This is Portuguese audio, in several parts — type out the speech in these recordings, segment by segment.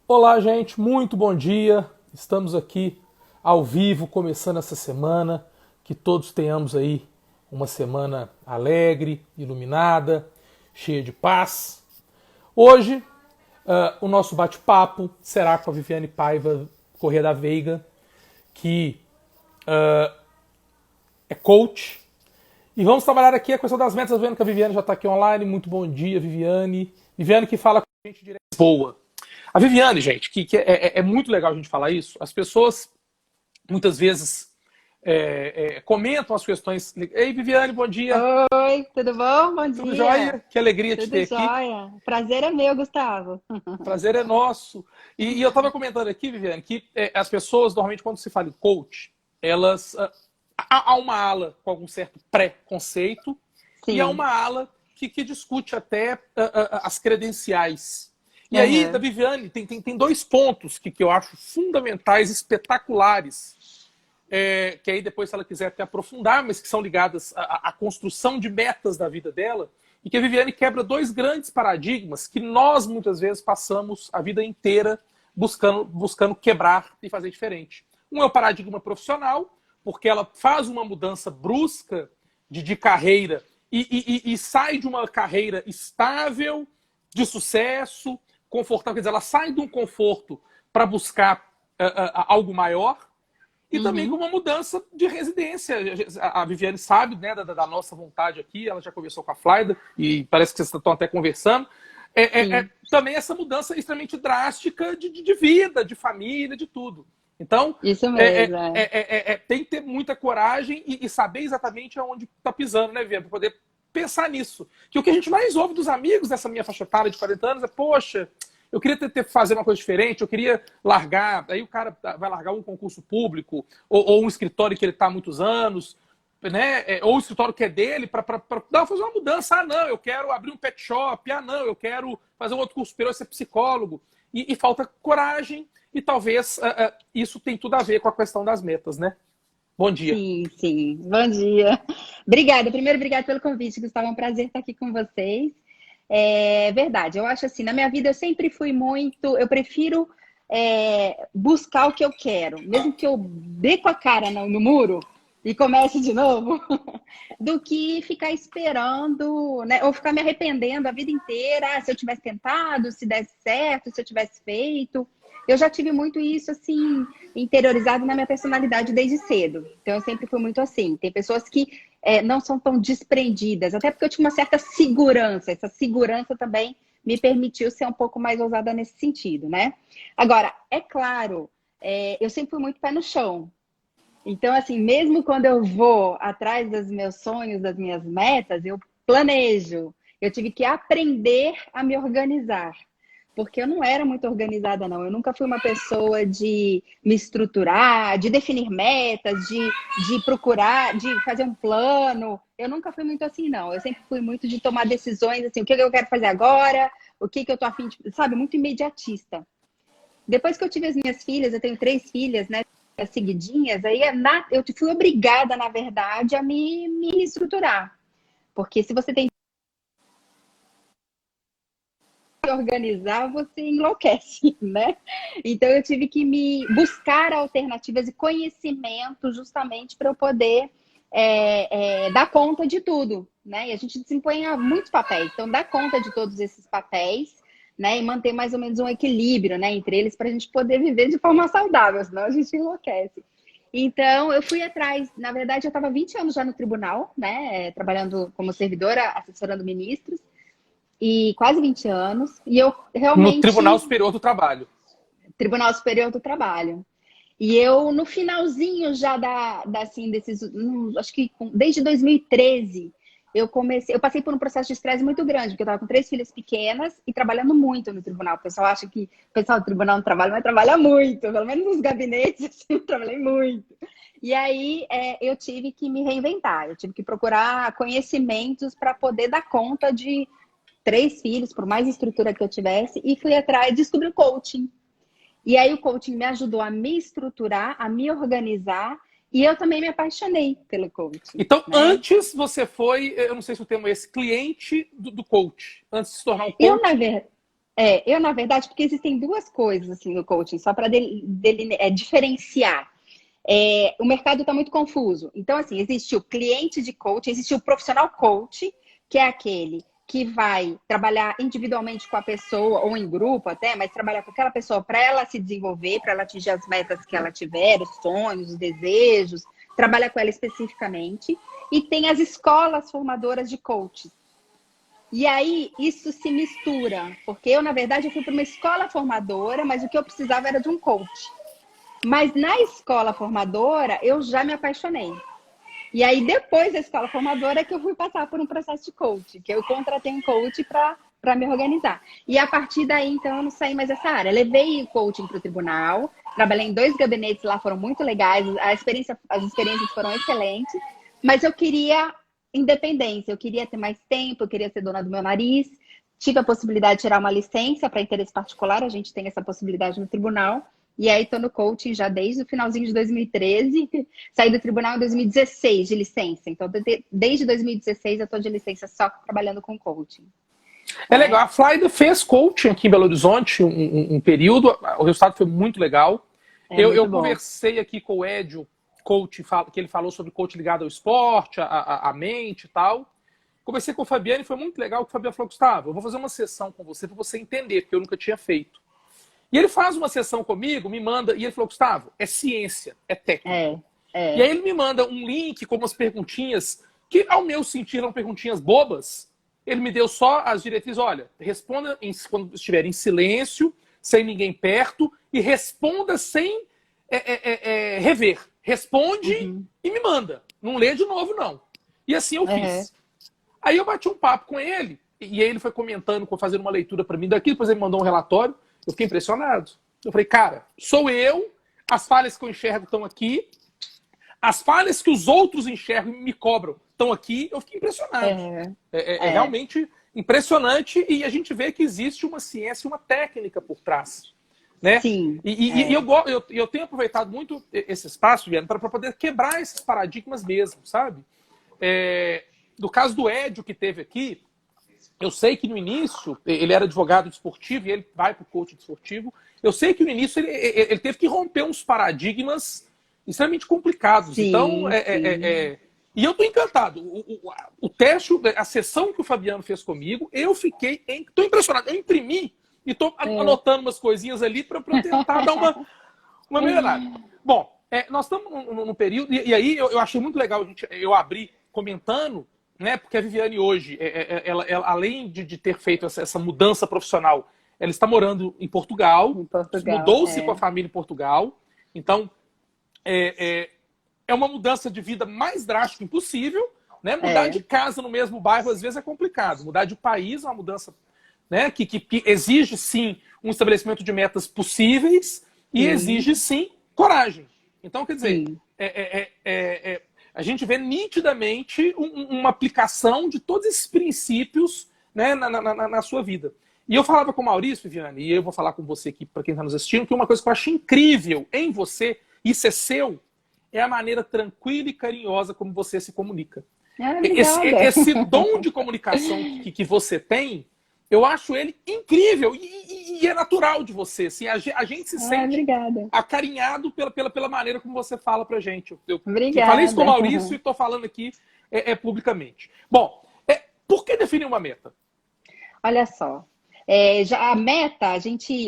Olá, gente, muito bom dia. Estamos aqui ao vivo, começando essa semana. Que todos tenhamos aí uma semana alegre, iluminada, cheia de paz. Hoje, o nosso bate-papo será com a Viviane Paiva Corrêa da Veiga, que é coach. E vamos trabalhar aqui a questão das metas, vendo que a Viviane já está aqui online. Muito bom dia, Viviane. Viviane que fala com a gente direto de Lisboa. A Viviane, gente, que é muito legal a gente falar isso. As pessoas muitas vezes comentam as questões. Ei, Viviane, bom dia. Oi, tudo bom? Bom Tudo dia. jóia? Que alegria te Tudo ter aqui. jóia. Prazer é meu, Gustavo. Prazer é nosso. E eu estava comentando aqui, Viviane, que as pessoas, normalmente, quando se fala em coach, elas. Há uma ala com algum certo pré-conceito e há Sim. uma ala que discute até as credenciais. E aí, da Aham. Viviane, tem dois pontos que eu acho fundamentais, espetaculares, que aí depois, se ela quiser até aprofundar, mas que são ligadas à construção de metas da vida dela, e que a Viviane quebra dois grandes paradigmas que nós, muitas vezes, passamos a vida inteira buscando quebrar e fazer diferente. Um é o paradigma profissional, porque ela faz uma mudança brusca de carreira e sai de uma carreira estável, de sucesso, confortável. Quer dizer, ela sai de um conforto para buscar algo maior e também com Uhum. uma mudança de residência. A Viviane sabe, né, da nossa vontade aqui, ela já conversou com a Flaida e parece que vocês estão até conversando. Sim. Também essa mudança extremamente drástica de vida, de família, de tudo. Então, Isso mesmo, é. tem que ter muita coragem e saber exatamente aonde está pisando, né, Viviane, para poder pensar nisso. Que o que a gente mais ouve dos amigos dessa minha faixa etária de 40 anos é, poxa, eu queria fazer uma coisa diferente, eu queria largar. Aí o cara vai largar um concurso público ou um escritório que ele está há muitos anos, né? Ou o escritório que é dele, para fazer uma mudança. Ah, não, eu quero abrir um pet shop. Ah, não, eu quero fazer um outro curso superior, ser psicólogo. E falta coragem, e talvez isso tem tudo a ver com a questão das metas, né? Bom dia. Sim, sim. Bom dia. Obrigada. Primeiro, obrigada pelo convite, Gustavo. É um prazer estar aqui com vocês. É verdade. Eu acho assim, na minha vida eu sempre fui muito. Eu prefiro buscar o que eu quero, mesmo que eu dê com a cara no muro e comece de novo, do que ficar esperando, né? Ou ficar me arrependendo a vida inteira. Ah, se eu tivesse tentado, se desse certo, se eu tivesse feito. Eu já tive muito isso, assim, interiorizado na minha personalidade desde cedo. Então, eu sempre fui muito assim. Tem pessoas que não são tão desprendidas, até porque eu tinha uma certa segurança. Essa segurança também me permitiu ser um pouco mais ousada nesse sentido, né? Agora, é claro, eu sempre fui muito pé no chão. Então, assim, mesmo quando eu vou atrás dos meus sonhos, das minhas metas, eu planejo. Eu tive que aprender a me organizar, porque eu não era muito organizada, não. Eu nunca fui uma pessoa de me estruturar, de definir metas, de procurar, de fazer um plano. Eu nunca fui muito assim, não. Eu sempre fui muito de tomar decisões, assim, o que eu quero fazer agora, o que eu tô afim de, sabe, muito imediatista. Depois que eu tive as minhas filhas, eu tenho três filhas, né? Seguidinhas, aí eu fui obrigada, na verdade, a me estruturar. Porque se você tem que organizar, você enlouquece, né? Então eu tive que me buscar alternativas e conhecimento justamente para eu poder dar conta de tudo, né? E a gente desempenha muitos papéis, então dar conta de todos esses papéis, né? E manter mais ou menos um equilíbrio, né, entre eles para a gente poder viver de forma saudável, senão a gente enlouquece. Então, eu fui atrás. Na verdade, eu estava 20 anos já no tribunal, né? Trabalhando como servidora, assessorando ministros, e quase 20 anos. E eu No Tribunal realmente. Superior do Trabalho. Tribunal Superior do Trabalho. E eu, no finalzinho já assim, desses. Acho que desde 2013, eu passei por um processo de estresse muito grande, porque eu estava com três filhas pequenas e trabalhando muito no tribunal. O pessoal acha que o pessoal do tribunal não trabalha, mas trabalha muito, pelo menos nos gabinetes, assim, eu trabalhei muito. E aí eu tive que me reinventar, eu tive que procurar conhecimentos para poder dar conta de três filhos, por mais estrutura que eu tivesse, e fui atrás, descobri o coaching. E aí o coaching me ajudou a me estruturar, a me organizar, e eu também me apaixonei pelo coaching, Então, né? antes você foi, eu não sei se o termo é esse, cliente do coach, antes de se tornar um Eu, coach. Eu, na verdade, porque existem duas coisas assim no coaching, só para diferenciar. O mercado está muito confuso. Então, assim, existe o cliente de coaching, existe o profissional coach, que é aquele que vai trabalhar individualmente com a pessoa, ou em grupo até, mas trabalhar com aquela pessoa para ela se desenvolver, para ela atingir as metas que ela tiver, os sonhos, os desejos, trabalhar com ela especificamente. E tem as escolas formadoras de coaches. E aí, isso se mistura, porque eu, na verdade, eu fui para uma escola formadora, mas o que eu precisava era de um coach. Mas na escola formadora, eu já me apaixonei. E aí, depois da escola formadora, é que eu fui passar por um processo de coach, que eu contratei um coach para me organizar. E a partir daí, então, eu não saí mais dessa área. Levei o coaching para o tribunal, trabalhei em 2 gabinetes lá, foram muito legais, as experiências foram excelentes, mas eu queria independência, eu queria ter mais tempo, eu queria ser dona do meu nariz. Tive a possibilidade de tirar uma licença para interesse particular, a gente tem essa possibilidade no tribunal. E aí estou no coaching já desde o finalzinho de 2013. Saí do tribunal em 2016 de licença. Então, desde 2016 eu estou de licença só trabalhando com coaching. É legal. A Flyda fez coaching aqui em Belo Horizonte um período. O resultado foi muito legal. Eu conversei aqui com o Edio, coach, que ele falou sobre coaching ligado ao esporte, à mente e tal. Conversei com o Fabiano e foi muito legal. O Fabiano falou: Gustavo, eu vou fazer uma sessão com você para você entender, porque eu nunca tinha feito. E ele faz uma sessão comigo, me manda, e ele falou: Gustavo, é ciência, é técnica. E aí ele me manda um link com umas perguntinhas que, ao meu sentir, eram perguntinhas bobas. Ele me deu só as diretrizes: olha, responda quando estiver em silêncio, sem ninguém perto, e responda sem rever. Responde e me manda. Não lê de novo, não. E assim eu fiz. Aí eu bati um papo com ele, e aí ele foi comentando, fazendo uma leitura para mim daqui, depois ele mandou um relatório. Eu fiquei impressionado. Eu falei: cara, sou eu, as falhas que eu enxergo estão aqui, as falhas que os outros enxergam e me cobram estão aqui. Eu fiquei impressionado. É realmente impressionante, e a gente vê que existe uma ciência, uma técnica por trás. Né? Sim. E eu tenho aproveitado muito esse espaço, Viana, para poder quebrar esses paradigmas mesmo, sabe? No caso do Edio, que teve aqui, eu sei que no início, ele era advogado desportivo e ele vai para o coaching desportivo. Eu sei que no início ele teve que romper uns paradigmas extremamente complicados. Sim, então, e eu estou encantado. O teste, a sessão que o Fabiano fez comigo, eu estou impressionado. Eu imprimi e estou anotando umas coisinhas ali para tentar dar uma melhorada. Bom, nós estamos num período, e aí eu achei muito legal eu abrir comentando, né, porque a Viviane hoje, ela além de ter feito essa mudança profissional, ela está morando em Portugal, mudou-se com a família em Portugal. Então, é uma mudança de vida mais drástica impossível. Né? Mudar de casa no mesmo bairro, às vezes, é complicado. Mudar de país é uma mudança, né, que exige, sim, um estabelecimento de metas possíveis e exige, sim, coragem. Então, quer dizer, a gente vê nitidamente uma aplicação de todos esses princípios, né, na sua vida. E eu falava com o Maurício, Viviane, e eu vou falar com você aqui, para quem está nos assistindo, que uma coisa que eu acho incrível em você, isso é seu, é a maneira tranquila e carinhosa como você se comunica. Esse dom de comunicação que você tem, eu acho ele incrível e é natural de você. Assim, a gente se sente acarinhado pela maneira como você fala pra gente. Eu falei isso com o Maurício e estou falando aqui publicamente. Bom, por que definir uma meta? Olha só, já a meta,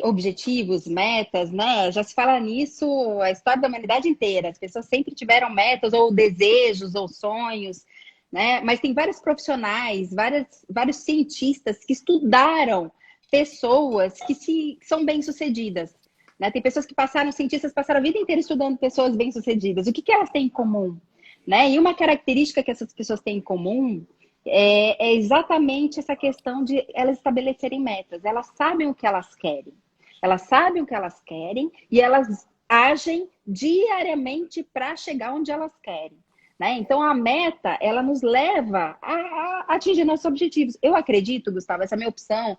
objetivos, metas, né? Já se fala nisso a história da humanidade inteira. As pessoas sempre tiveram metas ou desejos ou sonhos. Né? Mas tem vários profissionais, vários cientistas que estudaram pessoas que são bem-sucedidas. Né? Tem pessoas cientistas passaram a vida inteira estudando pessoas bem-sucedidas. O que elas têm em comum? Né? E uma característica que essas pessoas têm em comum é exatamente essa questão de elas estabelecerem metas. Elas sabem o que elas querem. Elas sabem o que elas querem e elas agem diariamente para chegar onde elas querem. Né? Então, a meta, ela nos leva a atingir nossos objetivos. Eu acredito, Gustavo, essa é a minha opção,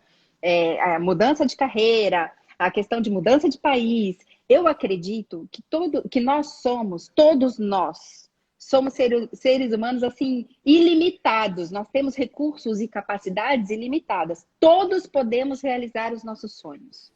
a mudança de carreira, a questão de mudança de país. Eu acredito que todos nós somos seres humanos, assim, ilimitados. Nós temos recursos e capacidades ilimitadas. Todos podemos realizar os nossos sonhos.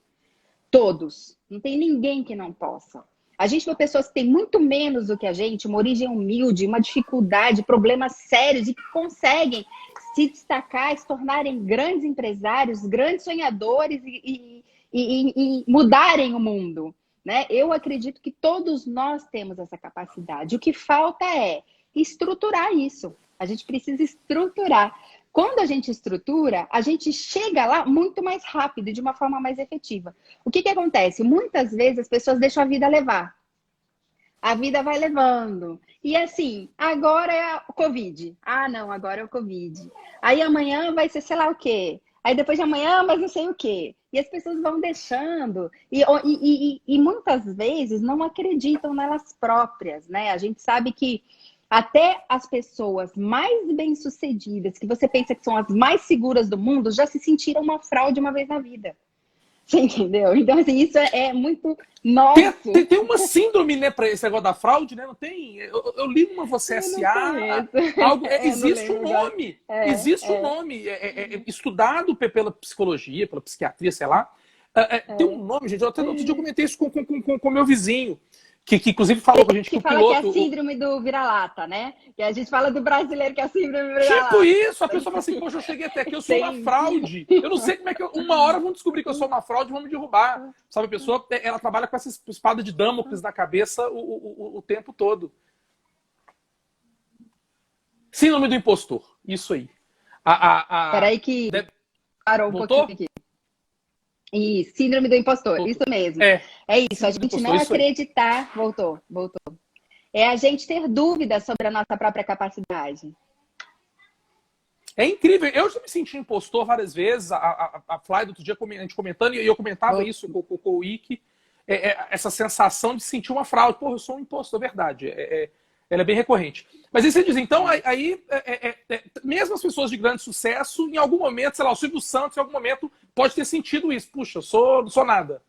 Todos. Não tem ninguém que não possa. A gente vê pessoas que têm muito menos do que a gente, uma origem humilde, uma dificuldade, problemas sérios e que conseguem se destacar, se tornarem grandes empresários, grandes sonhadores e mudarem o mundo, né? Eu acredito que todos nós temos essa capacidade. O que falta é estruturar isso. A gente precisa estruturar. Quando a gente estrutura, a gente chega lá muito mais rápido e de uma forma mais efetiva. O que acontece? Muitas vezes as pessoas deixam a vida levar. A vida vai levando. E assim, agora é o Covid. Ah, não, agora é o Covid. Aí amanhã vai ser sei lá o quê. Aí depois de amanhã, mas não sei o quê. E as pessoas vão deixando. E muitas vezes não acreditam nelas próprias, né? A gente sabe que até as pessoas mais bem-sucedidas, que você pensa que são as mais seguras do mundo, já se sentiram uma fraude uma vez na vida. Você entendeu? Então, assim, isso é muito nosso. Tem uma síndrome, né, para esse negócio da fraude, né? Não tem? Eu li numa Você S.A. Algo, existe um nome. Existe um nome. Estudado pela psicologia, pela psiquiatria, sei lá. Tem um nome, gente. Até outro dia eu comentei isso com meu vizinho. Que inclusive falou com a gente que o piloto... que é a síndrome do vira-lata, né? Que a gente fala do brasileiro que é a síndrome do vira-lata. Tipo isso, a pessoa fala assim, poxa, eu cheguei até aqui, eu sou uma fraude. Eu não sei como é que... Uma hora vão descobrir que eu sou uma fraude e vão me derrubar. Sabe, a pessoa, ela trabalha com essa espada de Damocles na cabeça o tempo todo. Síndrome do impostor, isso aí. Peraí que parou um pouquinho aqui. Isso, síndrome do impostor, isso mesmo. É isso, a gente não acreditar... Voltou. É a gente ter dúvidas sobre a nossa própria capacidade. É incrível. Eu já me senti impostor várias vezes. A Fly, do outro dia, a gente comentando, e eu comentava isso com o Ike. Essa sensação de sentir uma fraude. Porra, eu sou um impostor, verdade. Ela é bem recorrente. Mas aí você diz, então, mesmo as pessoas de grande sucesso, em algum momento, sei lá, o Silvio Santos, em algum momento, pode ter sentido isso. Puxa, eu não sou nada.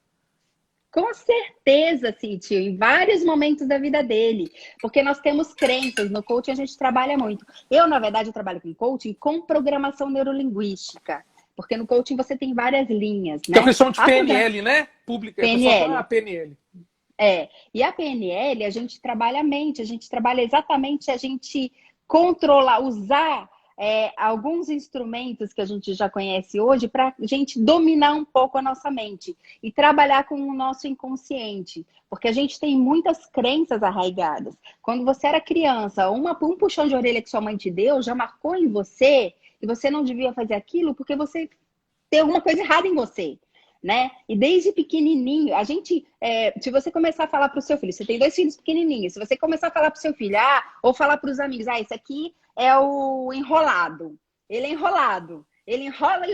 Com certeza sentiu, em vários momentos da vida dele. Porque nós temos crenças. No coaching a gente trabalha muito. Eu, na verdade, eu trabalho com coaching com programação neurolinguística. Porque no coaching você tem várias linhas, né? Então, eles chamam de PNL, né? Pública. PNL. PNL. E a PNL, a gente trabalha a mente, a gente trabalha exatamente a gente controlar, usar alguns instrumentos que a gente já conhece hoje para a gente dominar um pouco a nossa mente e trabalhar com o nosso inconsciente, porque a gente tem muitas crenças arraigadas. Quando você era criança, um puxão de orelha que sua mãe te deu já marcou em você e você não devia fazer aquilo porque você tem alguma coisa errada em você. Né? E desde pequenininho, a gente, se você começar a falar para o seu filho, você tem 2 filhos pequenininhos, se você começar a falar para o seu filho, ou falar para os amigos, esse aqui é o enrolado, ele é enrolado, ele enrola,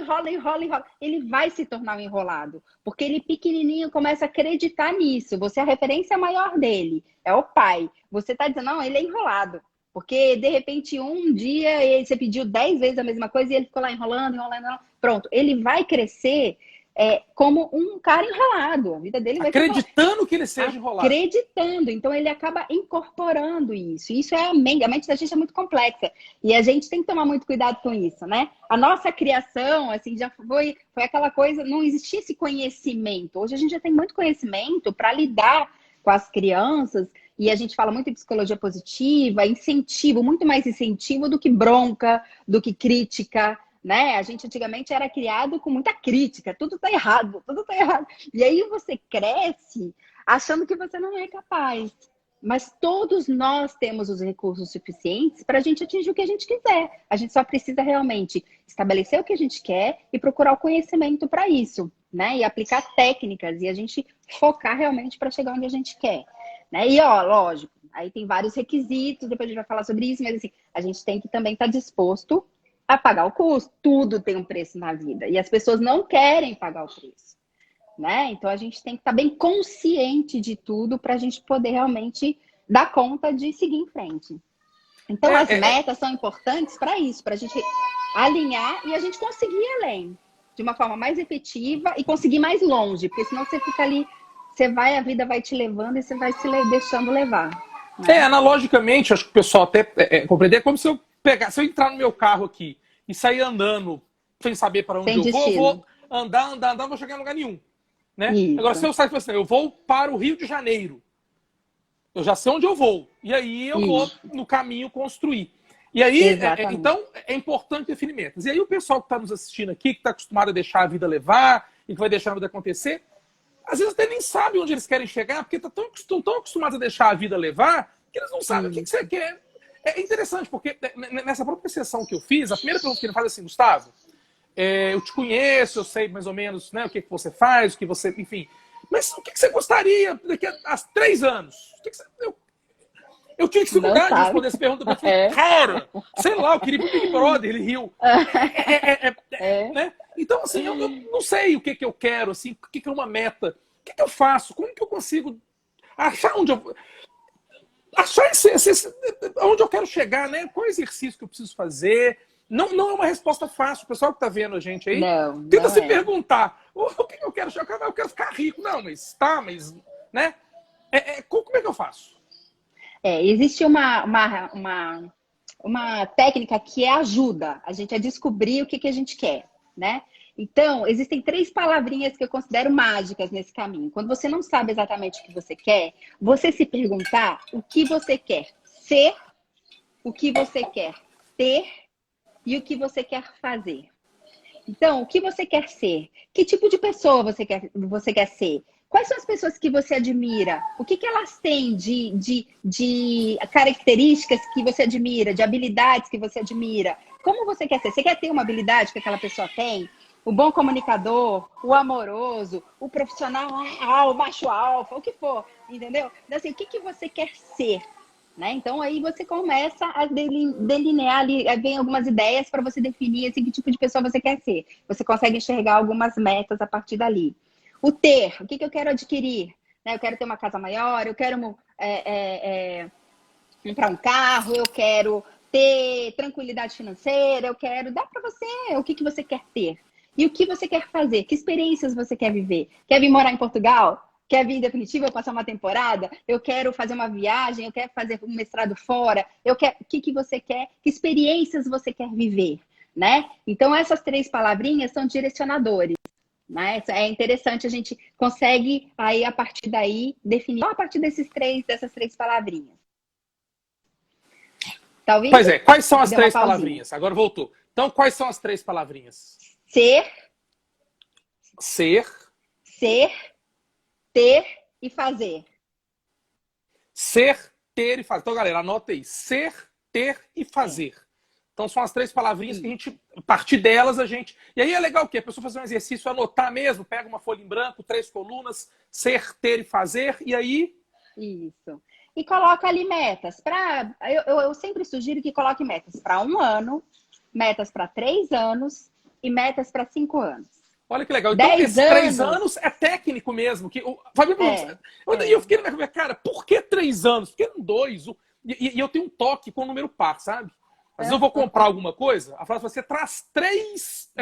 ele vai se tornar um enrolado, porque ele pequenininho começa a acreditar nisso, você é a referência maior dele, é o pai, você tá dizendo, não, ele é enrolado, porque de repente um dia você pediu 10 vezes a mesma coisa e ele ficou lá enrolando, pronto, ele vai crescer como um cara enrolado. A vida dele vai acreditando que ele seja enrolado. Acreditando. Então, ele acaba incorporando isso. Isso é a mente. A mente da gente é muito complexa. E a gente tem que tomar muito cuidado com isso, né? A nossa criação, assim, já foi aquela coisa... Não existia esse conhecimento. Hoje a gente já tem muito conhecimento para lidar com as crianças. E a gente fala muito em psicologia positiva, incentivo, muito mais incentivo do que bronca, do que crítica, né? A gente antigamente era criado com muita crítica, tudo tá errado. E aí você cresce achando que você não é capaz. Mas todos nós temos os recursos suficientes para a gente atingir o que a gente quiser. A gente só precisa realmente estabelecer o que a gente quer e procurar o conhecimento para isso, né? E aplicar técnicas e a gente focar realmente para chegar onde a gente quer, né? E lógico, aí tem vários requisitos, depois a gente vai falar sobre isso, mas assim, a gente tem que também estar disposto a pagar o custo. Tudo tem um preço na vida. E as pessoas não querem pagar o preço, né? Então, a gente tem que estar bem consciente de tudo para a gente poder realmente dar conta de seguir em frente. Então, as metas são importantes para isso, para a gente alinhar e a gente conseguir ir além de uma forma mais efetiva e conseguir mais longe. Porque senão você fica ali, a vida vai te levando e você vai se deixando levar. né? Analogicamente, acho que o pessoal até compreender, é como se eu pegar, se eu entrar no meu carro aqui e sair andando sem saber para onde Sem eu vou destino. andar, não vou chegar em lugar nenhum. Né? Agora, se Isso, eu sair e falar assim, eu vou para o Rio de Janeiro, eu já sei onde eu vou. E aí eu vou isso, no caminho construir. E aí, exatamente. então, é importante definir metas. E aí o pessoal que está nos assistindo aqui, que está acostumado a deixar a vida levar e que vai deixar a vida acontecer, às vezes até nem sabe onde eles querem chegar, porque estão tão acostumados a deixar a vida levar, que eles não sabem o que você quer. É interessante, porque nessa própria sessão que eu fiz, a primeira pergunta que ele faz é assim, Gustavo, eu te conheço, eu sei mais ou menos, né, o que você faz, o que você, enfim. Mas o que você gostaria daqui a 3 anos? Eu tive Não dificuldade de sabe. responder essa pergunta, porque eu falei, É, cara, sei lá, eu queria ir pro Big Brother, ele riu. é. Né? Então, assim, eu não sei o que eu quero, assim, o que é uma meta, o que eu faço, como que eu consigo achar onde eu. Achar onde eu quero chegar, né? Qual exercício que eu preciso fazer? Não é uma resposta fácil. O pessoal que está vendo a gente aí, Não, tenta não se é. perguntar: o que eu quero chegar? Eu quero ficar rico. Não, mas, né? Como é que eu faço? Existe uma técnica que ajuda a gente a descobrir o que a gente quer, né? Então, existem 3 palavrinhas que eu considero mágicas nesse caminho. Quando você não sabe exatamente o que você quer, você se perguntar o que você quer ser, o que você quer ter e o que você quer fazer. Então, o que você quer ser? Que tipo de pessoa você quer ser? Quais são as pessoas que você admira? O que elas têm de características que você admira, de habilidades que você admira? Como você quer ser? Você quer ter uma habilidade que aquela pessoa tem? O bom comunicador, o amoroso, o profissional, o macho alfa, o que for, entendeu? Então, assim, o que você quer ser? Né? Então, aí você começa a delinear ali, vem algumas ideias para você definir assim, que tipo de pessoa você quer ser. Você consegue enxergar algumas metas a partir dali. O ter, o que eu quero adquirir? Né? Eu quero ter uma casa maior, eu quero comprar um carro, eu quero ter tranquilidade financeira, eu quero... Dá para você o que você quer ter. E o que você quer fazer? Que experiências você quer viver? Quer vir morar em Portugal? Quer vir em definitivo, eu passar uma temporada? Eu quero fazer uma viagem, eu quero fazer um mestrado fora. O que você quer? Que experiências você quer viver? Né? Então, essas 3 palavrinhas são direcionadores. Né? É interessante, a gente consegue, aí, a partir daí, definir a partir dessas 3 palavrinhas. Tá ouvindo? Pois é, quais são Aqui as deu uma três pausinha. palavrinhas? Agora voltou. Então, quais são as 3 palavrinhas? Ser, Ser, ser, ter e fazer. ser, ter e fazer. Então, galera, anota aí. Ser, ter e É. fazer. Então, são as 3 palavrinhas que a Isso. gente, a partir delas, a gente. E aí é legal o quê? A pessoa fazer um exercício, anotar mesmo, pega uma folha em branco, 3 colunas, ser, ter e fazer, e aí. Isso. E coloca ali metas. Eu sempre sugiro que coloque metas para 1 ano, metas para 3 anos e metas para 5 anos. Olha que legal. Então, dez esses 3 anos, anos é técnico mesmo. Que o Fabio perguntou, é, eu fiquei na minha cabeça, cara, por que 3 anos? Por que não 2? E eu tenho um toque com o número par, sabe? Às vezes eu vou comprar alguma coisa, a frase você traz 3,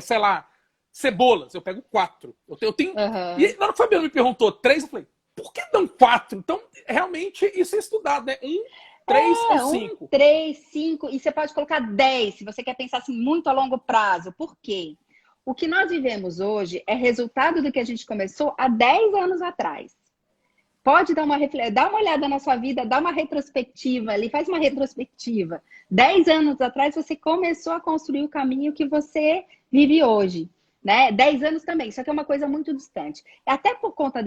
sei lá, cebolas. Eu pego 4. Eu tenho. E uhum. na hora que o Fabiano me perguntou 3, eu falei, por que não 4? Então, realmente, isso é estudado, né? 1, 3 ou 5. 3, 5, e você pode colocar 10, se você quer pensar assim muito a longo prazo. Por quê? O que nós vivemos hoje é resultado do que a gente começou há 10 anos atrás. Pode dá uma olhada na sua vida, dá uma retrospectiva ali, faz uma retrospectiva. 10 anos atrás você começou a construir o caminho que você vive hoje. Né? 10 anos também, só que é uma coisa muito distante. Até por conta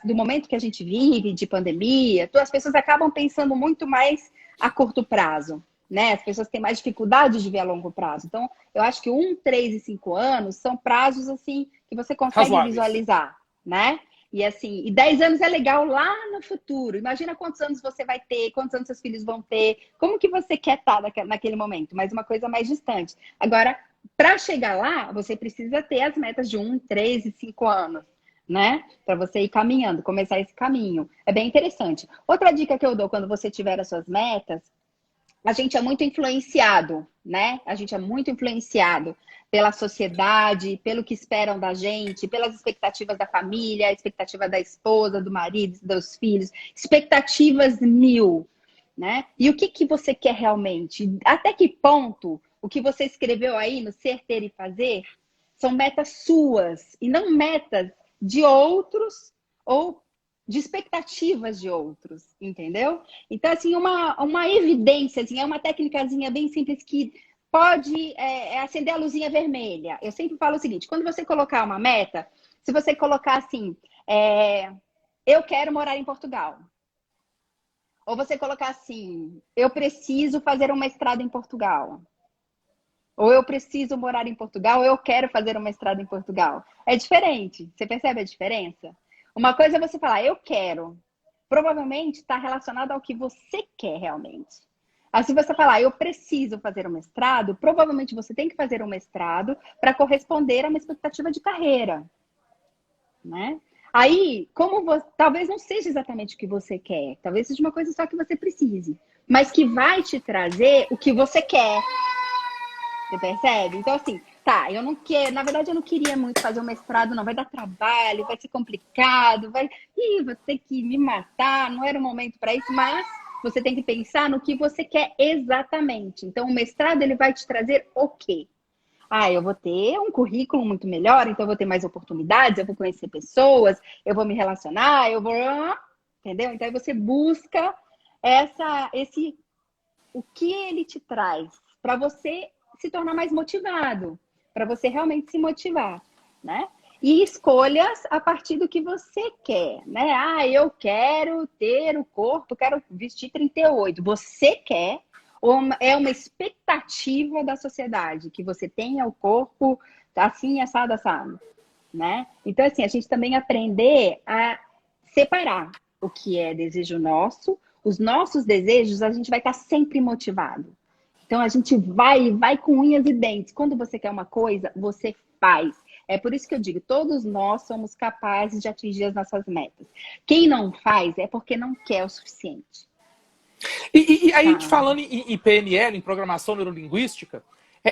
do momento que a gente vive, de pandemia, as pessoas acabam pensando muito mais a curto prazo. Né? As pessoas têm mais dificuldade de ver a longo prazo. Então, eu acho que 1, 3 e 5 anos são prazos assim que você consegue Razoáveis. visualizar, né? E assim, e 10 anos é legal lá no futuro. Imagina quantos anos você vai ter, quantos anos seus filhos vão ter, como que você quer estar naquele momento, mas uma coisa mais distante. Agora, para chegar lá, você precisa ter as metas de 1, 3 e 5 anos, né? Para você ir caminhando, começar esse caminho. É bem interessante. Outra dica que eu dou quando você tiver as suas metas, a gente é muito influenciado, né? A gente é muito influenciado pela sociedade, pelo que esperam da gente, pelas expectativas da família, a expectativa da esposa, do marido, dos filhos, expectativas mil, né? E o que que você quer realmente? Até que ponto o que você escreveu aí no Ser, Ter e Fazer são metas suas e não metas de outros ou de expectativas de outros, entendeu? Então, assim, uma evidência, assim, é uma técnicazinha bem simples que pode acender a luzinha vermelha. Eu sempre falo o seguinte, quando você colocar uma meta, se você colocar assim, eu quero morar em Portugal. Ou você colocar assim, eu preciso fazer um mestrado em Portugal. Ou eu preciso morar em Portugal, ou eu quero fazer um mestrado em Portugal. É diferente. Você percebe a diferença? Uma coisa é você falar, eu quero. Provavelmente está relacionado ao que você quer realmente. Aí, se você falar, eu preciso fazer um mestrado, provavelmente você tem que fazer um mestrado para corresponder a uma expectativa de carreira, né? Aí, talvez não seja exatamente o que você quer, talvez seja uma coisa só que você precise, mas que vai te trazer o que você quer. Você percebe? Então, assim, tá, eu não quero, na verdade, eu não queria muito fazer um mestrado, não. Vai dar trabalho, vai ser complicado, vou ter que me matar, não era o momento para isso, mas você tem que pensar no que você quer exatamente. Então, o mestrado, ele vai te trazer o quê? Ah, eu vou ter um currículo muito melhor, então eu vou ter mais oportunidades, eu vou conhecer pessoas, eu vou me relacionar, eu vou. Entendeu? Então, aí você busca o que ele te traz para você se tornar mais motivado, para você realmente se motivar, né? E escolhas a partir do que você quer, né? Ah, eu quero ter o corpo, quero vestir 38. Você quer ou é uma expectativa da sociedade que você tenha o corpo assim, assado, assado, né? Então, assim, a gente também aprender a separar o que é desejo nosso, os nossos desejos, a gente vai estar sempre motivado. Então a gente vai com unhas e dentes. Quando você quer uma coisa, você faz. É por isso que eu digo, todos nós somos capazes de atingir as nossas metas. Quem não faz é porque não quer o suficiente. E aí, a gente falando em PNL, em programação neurolinguística,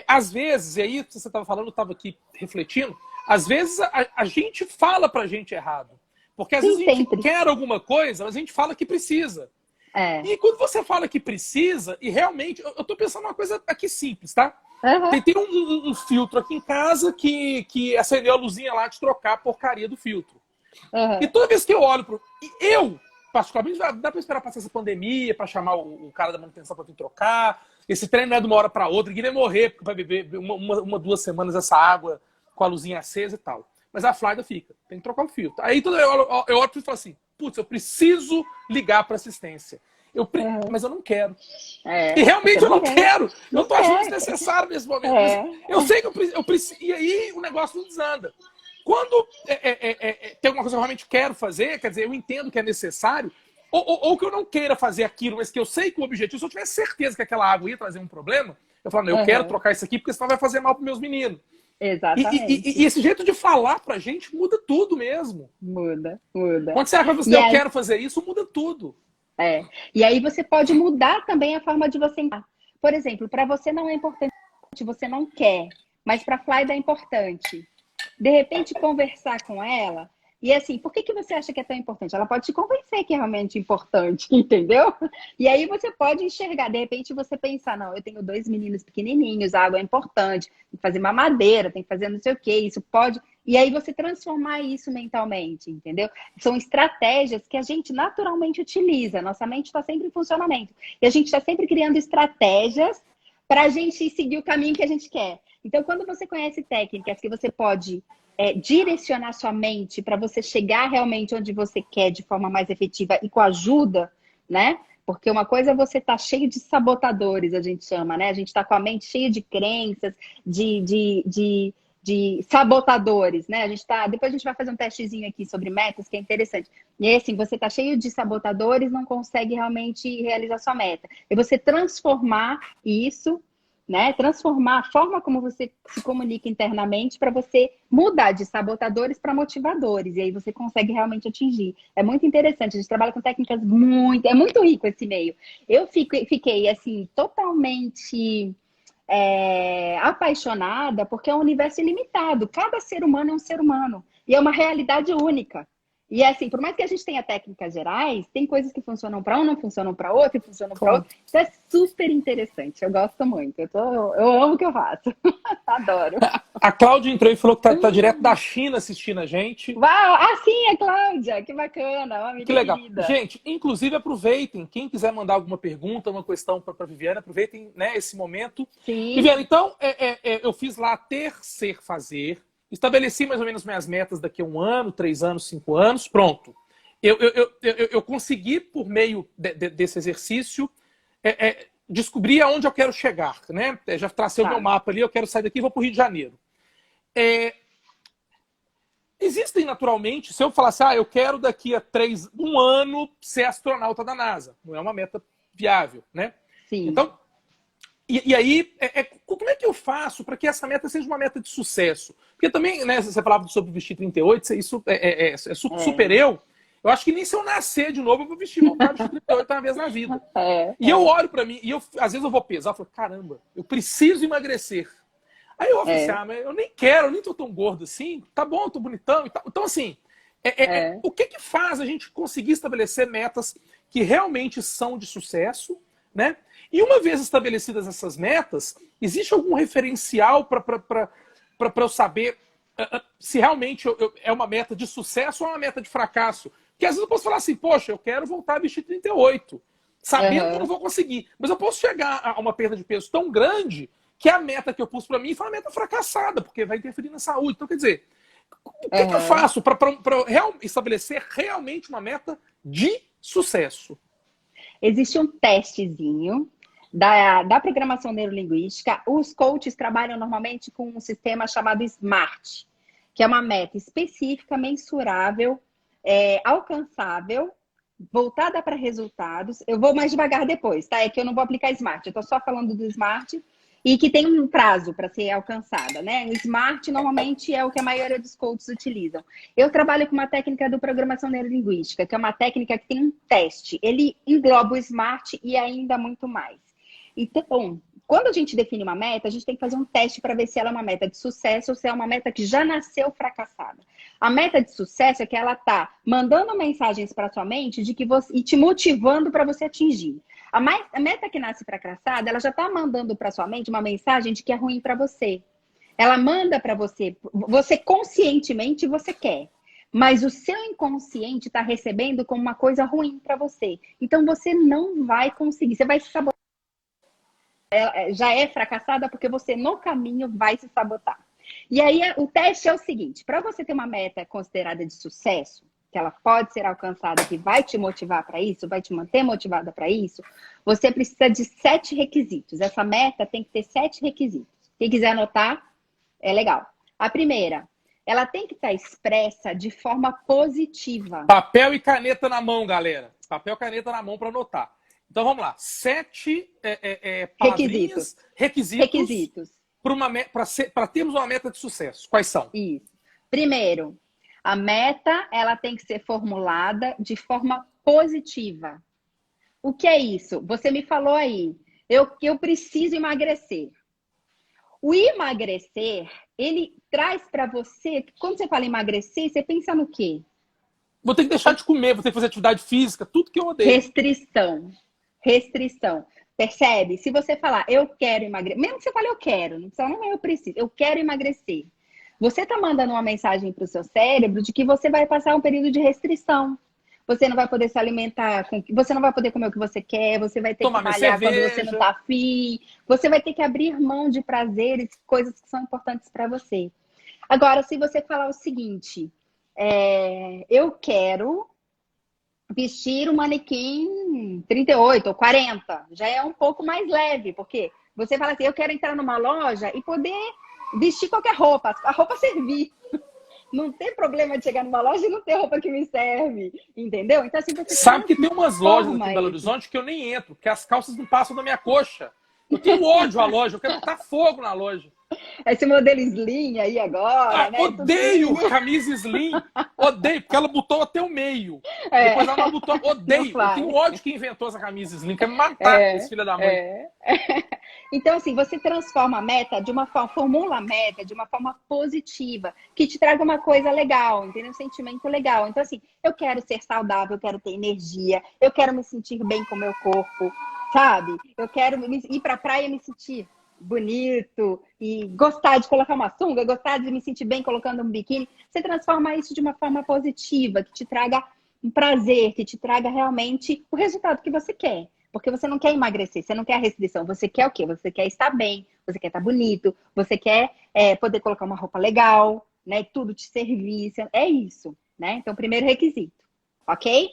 às vezes, e aí você estava falando, eu estava aqui refletindo, às vezes a gente fala pra gente errado. Porque às vezes a gente quer alguma coisa, mas a gente fala que precisa. E quando você fala que precisa, e realmente, eu tô pensando uma coisa aqui simples, tá? Uhum. Tem um filtro aqui em casa que acendeu a luzinha lá de trocar a porcaria do filtro. Uhum. E toda vez que eu olho pro... Eu, particularmente, dá pra esperar passar essa pandemia, pra chamar o cara da manutenção pra vir trocar. Esse trem não é de uma hora pra outra, ninguém vai morrer porque vai beber uma 2 semanas essa água com a luzinha acesa e tal. Mas a Flávia fica, tem que trocar o filtro. Aí eu olho e falo assim, putz, eu preciso ligar para assistência. Mas eu não quero. E realmente eu não quero. Eu tô achando desnecessário nesse momento. Mas eu sei que eu preciso. E aí o negócio não desanda. Quando tem alguma coisa que eu realmente quero fazer, quer dizer, eu entendo que é necessário, ou que eu não queira fazer aquilo, mas que eu sei que o objetivo, se eu tivesse certeza que aquela água ia trazer um problema, eu falo, não, eu quero trocar isso aqui, porque senão vai fazer mal para meus meninos. Exatamente. E esse jeito de falar pra gente muda tudo mesmo. Muda. Quando você acha que eu quero fazer isso, muda tudo. E aí você pode mudar também a forma de você... Por exemplo, para você não é importante, você não quer, mas para a Flávia é importante. De repente, conversar com ela... E assim, por que você acha que é tão importante? Ela pode te convencer que é realmente importante, entendeu? E aí você pode enxergar, de repente você pensar, não, eu tenho 2 meninos pequenininhos, a água é importante, tem que fazer mamadeira, tem que fazer não sei o quê, isso pode... E aí você transformar isso mentalmente, entendeu? São estratégias que a gente naturalmente utiliza, nossa mente está sempre em funcionamento. E a gente está sempre criando estratégias para a gente seguir o caminho que a gente quer. Então, quando você conhece técnicas que você pode... direcionar sua mente para você chegar realmente onde você quer de forma mais efetiva e com ajuda, né? Porque uma coisa é você estar cheio de sabotadores, a gente chama, né? A gente está com a mente cheia de crenças, de sabotadores, né? Depois a gente vai fazer um testezinho aqui sobre metas, que é interessante. E aí, assim, você está cheio de sabotadores, não consegue realmente realizar sua meta. E você transformar isso né? Transformar a forma como você se comunica internamente para você mudar de sabotadores para motivadores. E aí você consegue realmente atingir. É muito interessante. A gente trabalha com técnicas muito... É muito rico esse meio. Eu fiquei, assim, totalmente apaixonada porque é um universo ilimitado. Cada ser humano é um ser humano. E é uma realidade única. E assim, por mais que a gente tenha técnicas gerais, tem coisas que funcionam para um, não funcionam para outro, e funcionam para Claro. outro. Então é super interessante. Eu gosto muito. Eu amo o que eu faço. Adoro. A Cláudia entrou e falou que tá direto da China assistindo a gente. Uau! Ah, sim, é Cláudia. Que bacana. Uma Que amiga legal. querida. Gente, inclusive aproveitem. Quem quiser mandar alguma pergunta, uma questão para Viviane, aproveitem, né, esse momento. Sim. Viviane, então, eu fiz lá ter, ser, fazer. Estabeleci mais ou menos minhas metas daqui a 1 ano, 3 anos, 5 anos. Pronto. Eu consegui, por meio desse exercício, descobrir aonde eu quero chegar. Né? Já tracei o meu Tá. mapa ali, eu quero sair daqui e vou para o Rio de Janeiro. Existem naturalmente, se eu falasse, eu quero daqui a 1 ano ser astronauta da NASA. Não é uma meta viável, né? Sim. Então, e aí, como é que eu faço para que essa meta seja uma meta de sucesso? Porque também, né, você falava sobre vestir 38, isso super eu. Eu acho que nem se eu nascer de novo, eu vou voltar a vestir 38 uma vez na vida. Eu olho para mim, e às vezes eu vou pesar, eu falo, caramba, eu preciso emagrecer. Aí eu falei assim, mas eu nem quero, eu nem tô tão gordo assim, tá bom, eu tô bonitão e tal. Então, assim, o que faz a gente conseguir estabelecer metas que realmente são de sucesso, né? E uma vez estabelecidas essas metas, existe algum referencial para eu saber se realmente é uma meta de sucesso ou é uma meta de fracasso? Porque às vezes eu posso falar assim, poxa, eu quero voltar a vestir 38, sabendo que eu não vou conseguir. Mas eu posso chegar a uma perda de peso tão grande que a meta que eu pus para mim foi uma meta fracassada, porque vai interferir na saúde. Então, quer dizer, o que eu faço para estabelecer realmente uma meta de sucesso? Existe um testezinho da programação neurolinguística. Os coaches trabalham normalmente com um sistema chamado SMART, que é uma meta específica, mensurável, alcançável, voltada para resultados. Eu vou mais devagar depois, tá? É que eu não vou aplicar SMART, eu tô só falando do SMART e que tem um prazo para ser alcançada, né? O SMART normalmente é o que a maioria dos coaches utilizam. Eu trabalho com uma técnica do programação neurolinguística, que é uma técnica que tem um teste. Ele engloba o SMART e ainda muito mais. Então, quando a gente define uma meta, a gente tem que fazer um teste para ver se ela é uma meta de sucesso ou se é uma meta que já nasceu fracassada. A meta de sucesso é que ela tá mandando mensagens para sua mente de que e te motivando para você atingir. A meta que nasce fracassada, ela já está mandando para sua mente uma mensagem de que é ruim para você. Ela manda para você conscientemente você quer, mas o seu inconsciente está recebendo como uma coisa ruim para você. Então você não vai conseguir, você vai se sabotar. Já é fracassada porque você no caminho vai se sabotar. E aí o teste é o seguinte, para você ter uma meta considerada de sucesso, que ela pode ser alcançada, que vai te motivar para isso, vai te manter motivada para isso, você precisa de 7 requisitos. Essa meta tem que ter 7 requisitos. Quem quiser anotar, é legal. A primeira, ela tem que estar expressa de forma positiva. Papel e caneta na mão, galera. Papel e caneta na mão para anotar. Então vamos lá. 7 requisitos para termos uma meta de sucesso. Quais são? Isso. Primeiro, a meta ela tem que ser formulada de forma positiva. O que é isso? Você me falou aí, eu preciso emagrecer. O emagrecer, ele traz para você, quando você fala emagrecer, você pensa no quê? Vou ter que deixar de comer, vou ter que fazer atividade física, tudo que eu odeio. Restrição. Percebe? Se você falar, eu quero emagrecer, mesmo que você fale eu quero, não precisa não eu preciso, eu quero emagrecer. Você está mandando uma mensagem para o seu cérebro de que você vai passar um período de restrição. Você não vai poder se alimentar, você não vai poder comer o que você quer, você vai ter que malhar quando você não está afim, você vai ter que abrir mão de prazeres, coisas que são importantes para você. Agora, se você falar o seguinte, eu quero vestir um manequim 38 ou 40, já é um pouco mais leve, porque você fala assim, eu quero entrar numa loja e poder vestir qualquer roupa, a roupa servir. Não tem problema de chegar numa loja e não ter roupa que me serve, entendeu? Então, assim, você sabe que tem umas lojas aqui em Belo isso. Horizonte que eu nem entro, porque as calças não passam da minha coxa. Eu tenho ódio à loja, eu quero botar fogo na loja. Esse modelo Slim aí agora, né? Odeio camisa Slim. Odeio, porque ela botou até o meio. É. Depois ela não botou. Odeio. Eu tenho ódio que inventou essa camisa Slim. Quer me matar, esse filho da mãe. Então, assim, você transforma a meta de uma forma, formula a meta de uma forma positiva, que te traga uma coisa legal, entendeu? Um sentimento legal. Então, assim, eu quero ser saudável, eu quero ter energia, eu quero me sentir bem com o meu corpo, sabe? Eu quero ir pra praia e me sentir bonito e gostar de colocar uma sunga, gostar de me sentir bem colocando um biquíni. Você transforma isso de uma forma positiva, que te traga um prazer, que te traga realmente o resultado que você quer. Porque você não quer emagrecer, você não quer a restrição. Você quer o quê? Você quer estar bem, você quer estar bonito, você quer poder colocar uma roupa legal, né? Tudo te servir. É isso, né? Então, primeiro requisito, ok?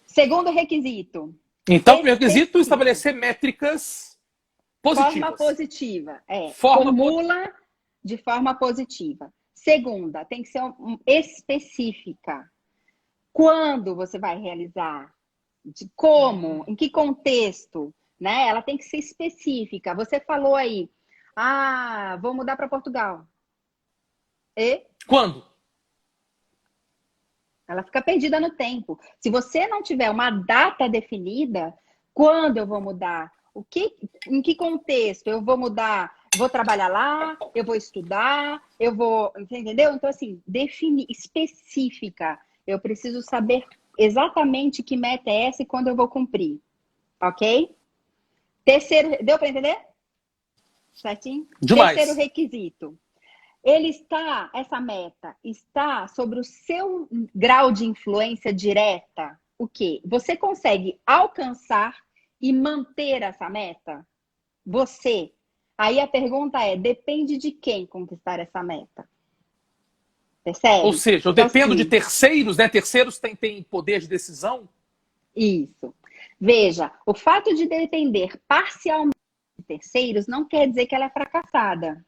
Segundo requisito. Então, primeiro requisito, estabelecer métricas positivas. Forma positiva. Formula de forma positiva. Segunda, tem que ser específica. Quando você vai realizar? De como? Em que contexto? Né? Ela tem que ser específica. Você falou aí, vou mudar para Portugal. E? Quando? Ela fica perdida no tempo. Se você não tiver uma data definida, quando eu vou mudar? Em que contexto? Eu vou mudar? Vou trabalhar lá? Eu vou estudar? Eu vou... Entendeu? Então, assim, definir, específica. Eu preciso saber exatamente que meta é essa e quando eu vou cumprir. Ok? Terceiro... Deu para entender? Certinho? Demais. Terceiro requisito. Essa meta está sobre o seu grau de influência direta. O quê? Você consegue alcançar e manter essa meta? Você. Aí a pergunta é, depende de quem conquistar essa meta? Percebe? Ou seja, eu então, dependo assim, de terceiros, né? Terceiros têm poder de decisão? Isso. Veja, o fato de depender parcialmente de terceiros não quer dizer que ela é fracassada.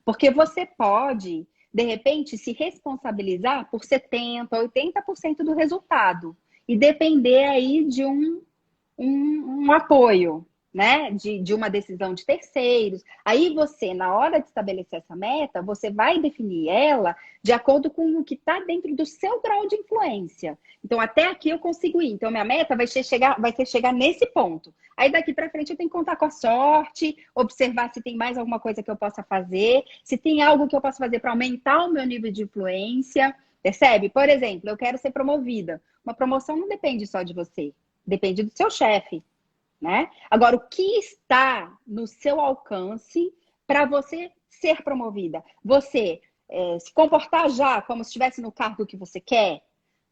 Porque você pode, de repente, se responsabilizar por 70%, 80% do resultado. E depender aí de um apoio, né? De uma decisão de terceiros. Aí você, na hora de estabelecer essa meta, você vai definir ela de acordo com o que está dentro do seu grau de influência. Então, até aqui eu consigo ir. Então, minha meta vai ser chegar nesse ponto. Aí, daqui para frente, eu tenho que contar com a sorte, observar se tem mais alguma coisa que eu possa fazer, se tem algo que eu possa fazer para aumentar o meu nível de influência. Percebe? Por exemplo, eu quero ser promovida. Uma promoção não depende só de você. Depende do seu chefe, né? Agora, o que está no seu alcance para você ser promovida? Você se comportar já como se estivesse no cargo que você quer?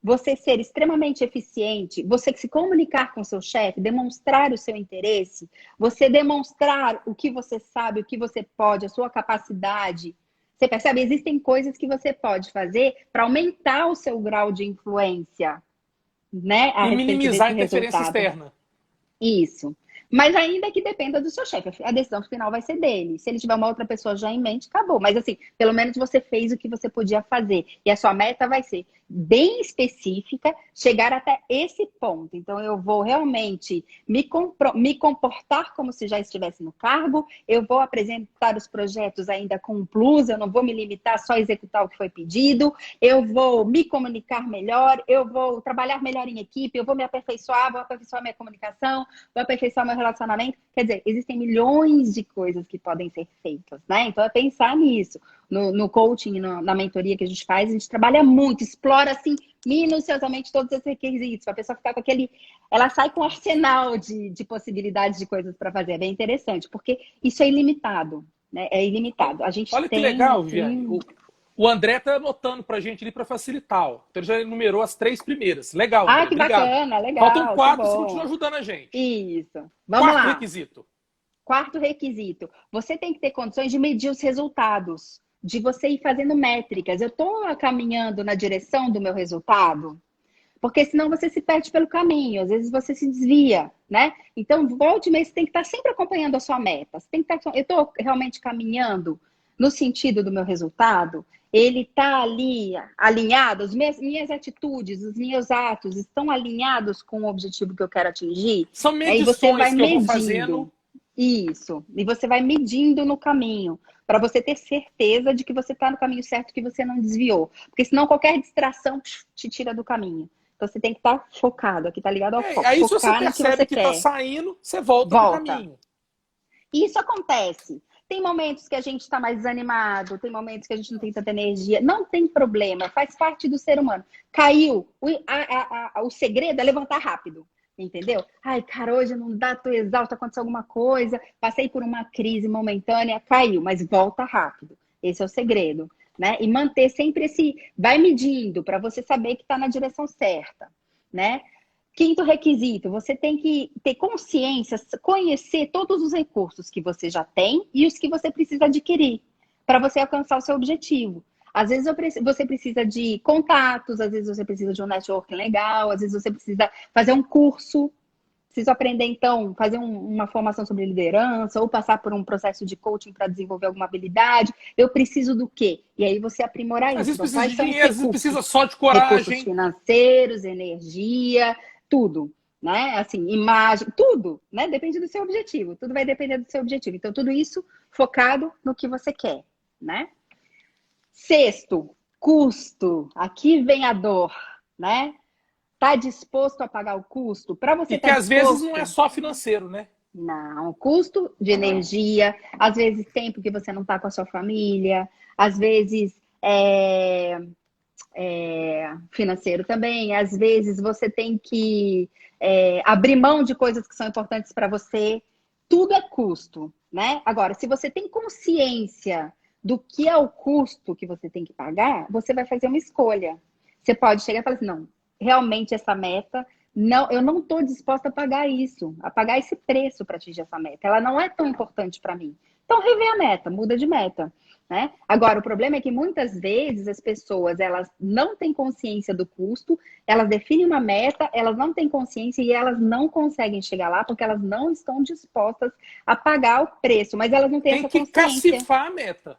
Você ser extremamente eficiente? Você se comunicar com o seu chefe? Demonstrar o seu interesse? Você demonstrar o que você sabe, o que você pode, a sua capacidade? Você percebe? Existem coisas que você pode fazer para aumentar o seu grau de influência, né? E minimizar a interferência externa. Isso. Mas ainda que dependa do seu chefe. A decisão final vai ser dele. Se ele tiver uma outra pessoa já em mente, acabou. Mas assim, pelo menos você fez o que você podia fazer. E a sua meta vai ser bem específica, chegar até esse ponto. Então, eu vou realmente me comportar como se já estivesse no cargo, eu vou apresentar os projetos ainda com um plus, eu não vou me limitar só a executar o que foi pedido, eu vou me comunicar melhor, eu vou trabalhar melhor em equipe, eu vou aperfeiçoar minha comunicação, vou aperfeiçoar meu relacionamento. Quer dizer, existem milhões de coisas que podem ser feitas, né? Então, é pensar nisso. No coaching, na mentoria que a gente faz, a gente trabalha muito, explora assim, minuciosamente todos esses requisitos, para a pessoa ficar com aquele... Ela sai com um arsenal de possibilidades de coisas para fazer. É bem interessante, porque isso é ilimitado, né? É ilimitado. A gente Olha tem, que legal, assim... Viviane. O André está anotando para a gente ali para facilitar. Então, ele já enumerou as 3 primeiras. Legal, André. Que obrigado. bacana, legal. Faltam 4, você continua ajudando a gente. Isso. Vamos lá. Requisito. Quarto requisito. Você tem que ter condições de medir os resultados, de você ir fazendo métricas. Eu estou caminhando na direção do meu resultado? Porque senão você se perde pelo caminho, às vezes você se desvia, né? Então, volte e meia, você tem que estar sempre acompanhando a sua meta. Você tem que estar, eu estou realmente caminhando no sentido do meu resultado? Ele está ali alinhado? As minhas atitudes, os meus atos estão alinhados com o objetivo que eu quero atingir? São medições Aí você vai que eu vou fazendo Isso. E você vai medindo no caminho, para você ter certeza de que você está no caminho certo, que você não desviou. Porque senão qualquer distração te tira do caminho. Então você tem que estar focado, aqui tá ligado ao foco. Aí se você Focar no que você percebe que está quer. saindo, você volta para o Volta. caminho. Isso acontece. Tem momentos que a gente está mais desanimado, tem momentos que a gente não tem tanta energia. Não tem problema, faz parte do ser humano. Caiu. O segredo é levantar rápido. Entendeu? Ai, cara, hoje não dá, tô exausta, aconteceu alguma coisa, passei por uma crise momentânea, caiu, mas volta rápido. Esse é o segredo, né? E manter sempre esse, vai medindo para você saber que está na direção certa, né? Quinto requisito, você tem que ter consciência, conhecer todos os recursos que você já tem e os que você precisa adquirir para você alcançar o seu objetivo. Às vezes você precisa de contatos, às vezes você precisa de um networking legal, às vezes você precisa fazer um curso, preciso aprender, então, fazer uma formação sobre liderança ou passar por um processo de coaching para desenvolver alguma habilidade. Eu preciso do quê? E aí você aprimorar Às isso. vezes Então, precisa quais de são os dinheiro, às vezes precisa recursos? só de Recursos coragem. financeiros, energia, tudo, né? Assim, imagem, tudo, né? Depende do seu objetivo. Tudo vai depender do seu objetivo. Então, tudo isso focado no que você quer, né? Sexto, custo. Aqui vem a dor, né? Tá disposto a pagar o custo? Para você E que estar às vezes não é disposto, só financeiro, né? não, custo de energia, às vezes tempo que você não está com a sua família, às vezes financeiro também, às vezes você tem que abrir mão de coisas que são importantes para você. Tudo é custo, né? Agora, se você tem consciência do que é o custo que você tem que pagar, você vai fazer uma escolha. Você pode chegar e falar assim, não, realmente essa meta, não, eu não estou disposta a pagar isso, a pagar esse preço para atingir essa meta. Ela não é tão importante para mim. Então, rever a meta, muda de meta. Né? Agora, o problema é que muitas vezes as pessoas elas não têm consciência do custo, elas definem uma meta, elas não têm consciência e elas não conseguem chegar lá porque elas não estão dispostas a pagar o preço, mas elas não têm Tem essa que consciência. cacifar a meta.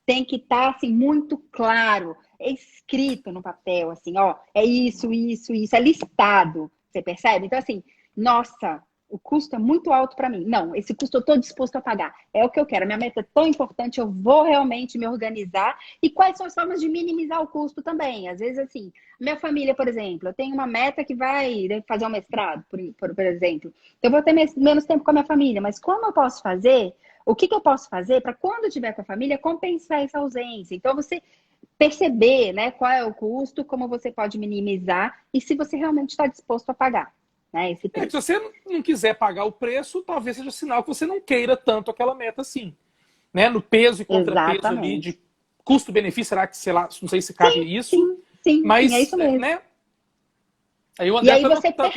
Tem que estar assim muito claro, é escrito no papel, assim, ó, é isso, isso, isso, é listado. Você percebe? Então, assim, nossa, o custo é muito alto para mim. Não, esse custo eu estou disposto a pagar. É o que eu quero. A minha meta é tão importante, eu vou realmente me organizar. E quais são as formas de minimizar o custo também? Às vezes, assim, minha família, por exemplo, eu tenho uma meta que vai fazer um mestrado, por exemplo. Eu vou ter menos tempo com a minha família, mas como eu posso fazer? O que eu posso fazer para quando eu estiver com a família compensar essa ausência? Então, você perceber, né, qual é o custo, como você pode minimizar e se você realmente está disposto a pagar, né, esse Se preço. você não quiser pagar o preço, talvez seja sinal que você não queira tanto aquela meta assim. Né? No peso e contrapeso ali Exatamente. de custo-benefício, será que, sei lá, não sei se cabe Sim, isso, sim, sim, sim, é mas, isso mesmo. né? Aí o E André aí tá no, você tá no...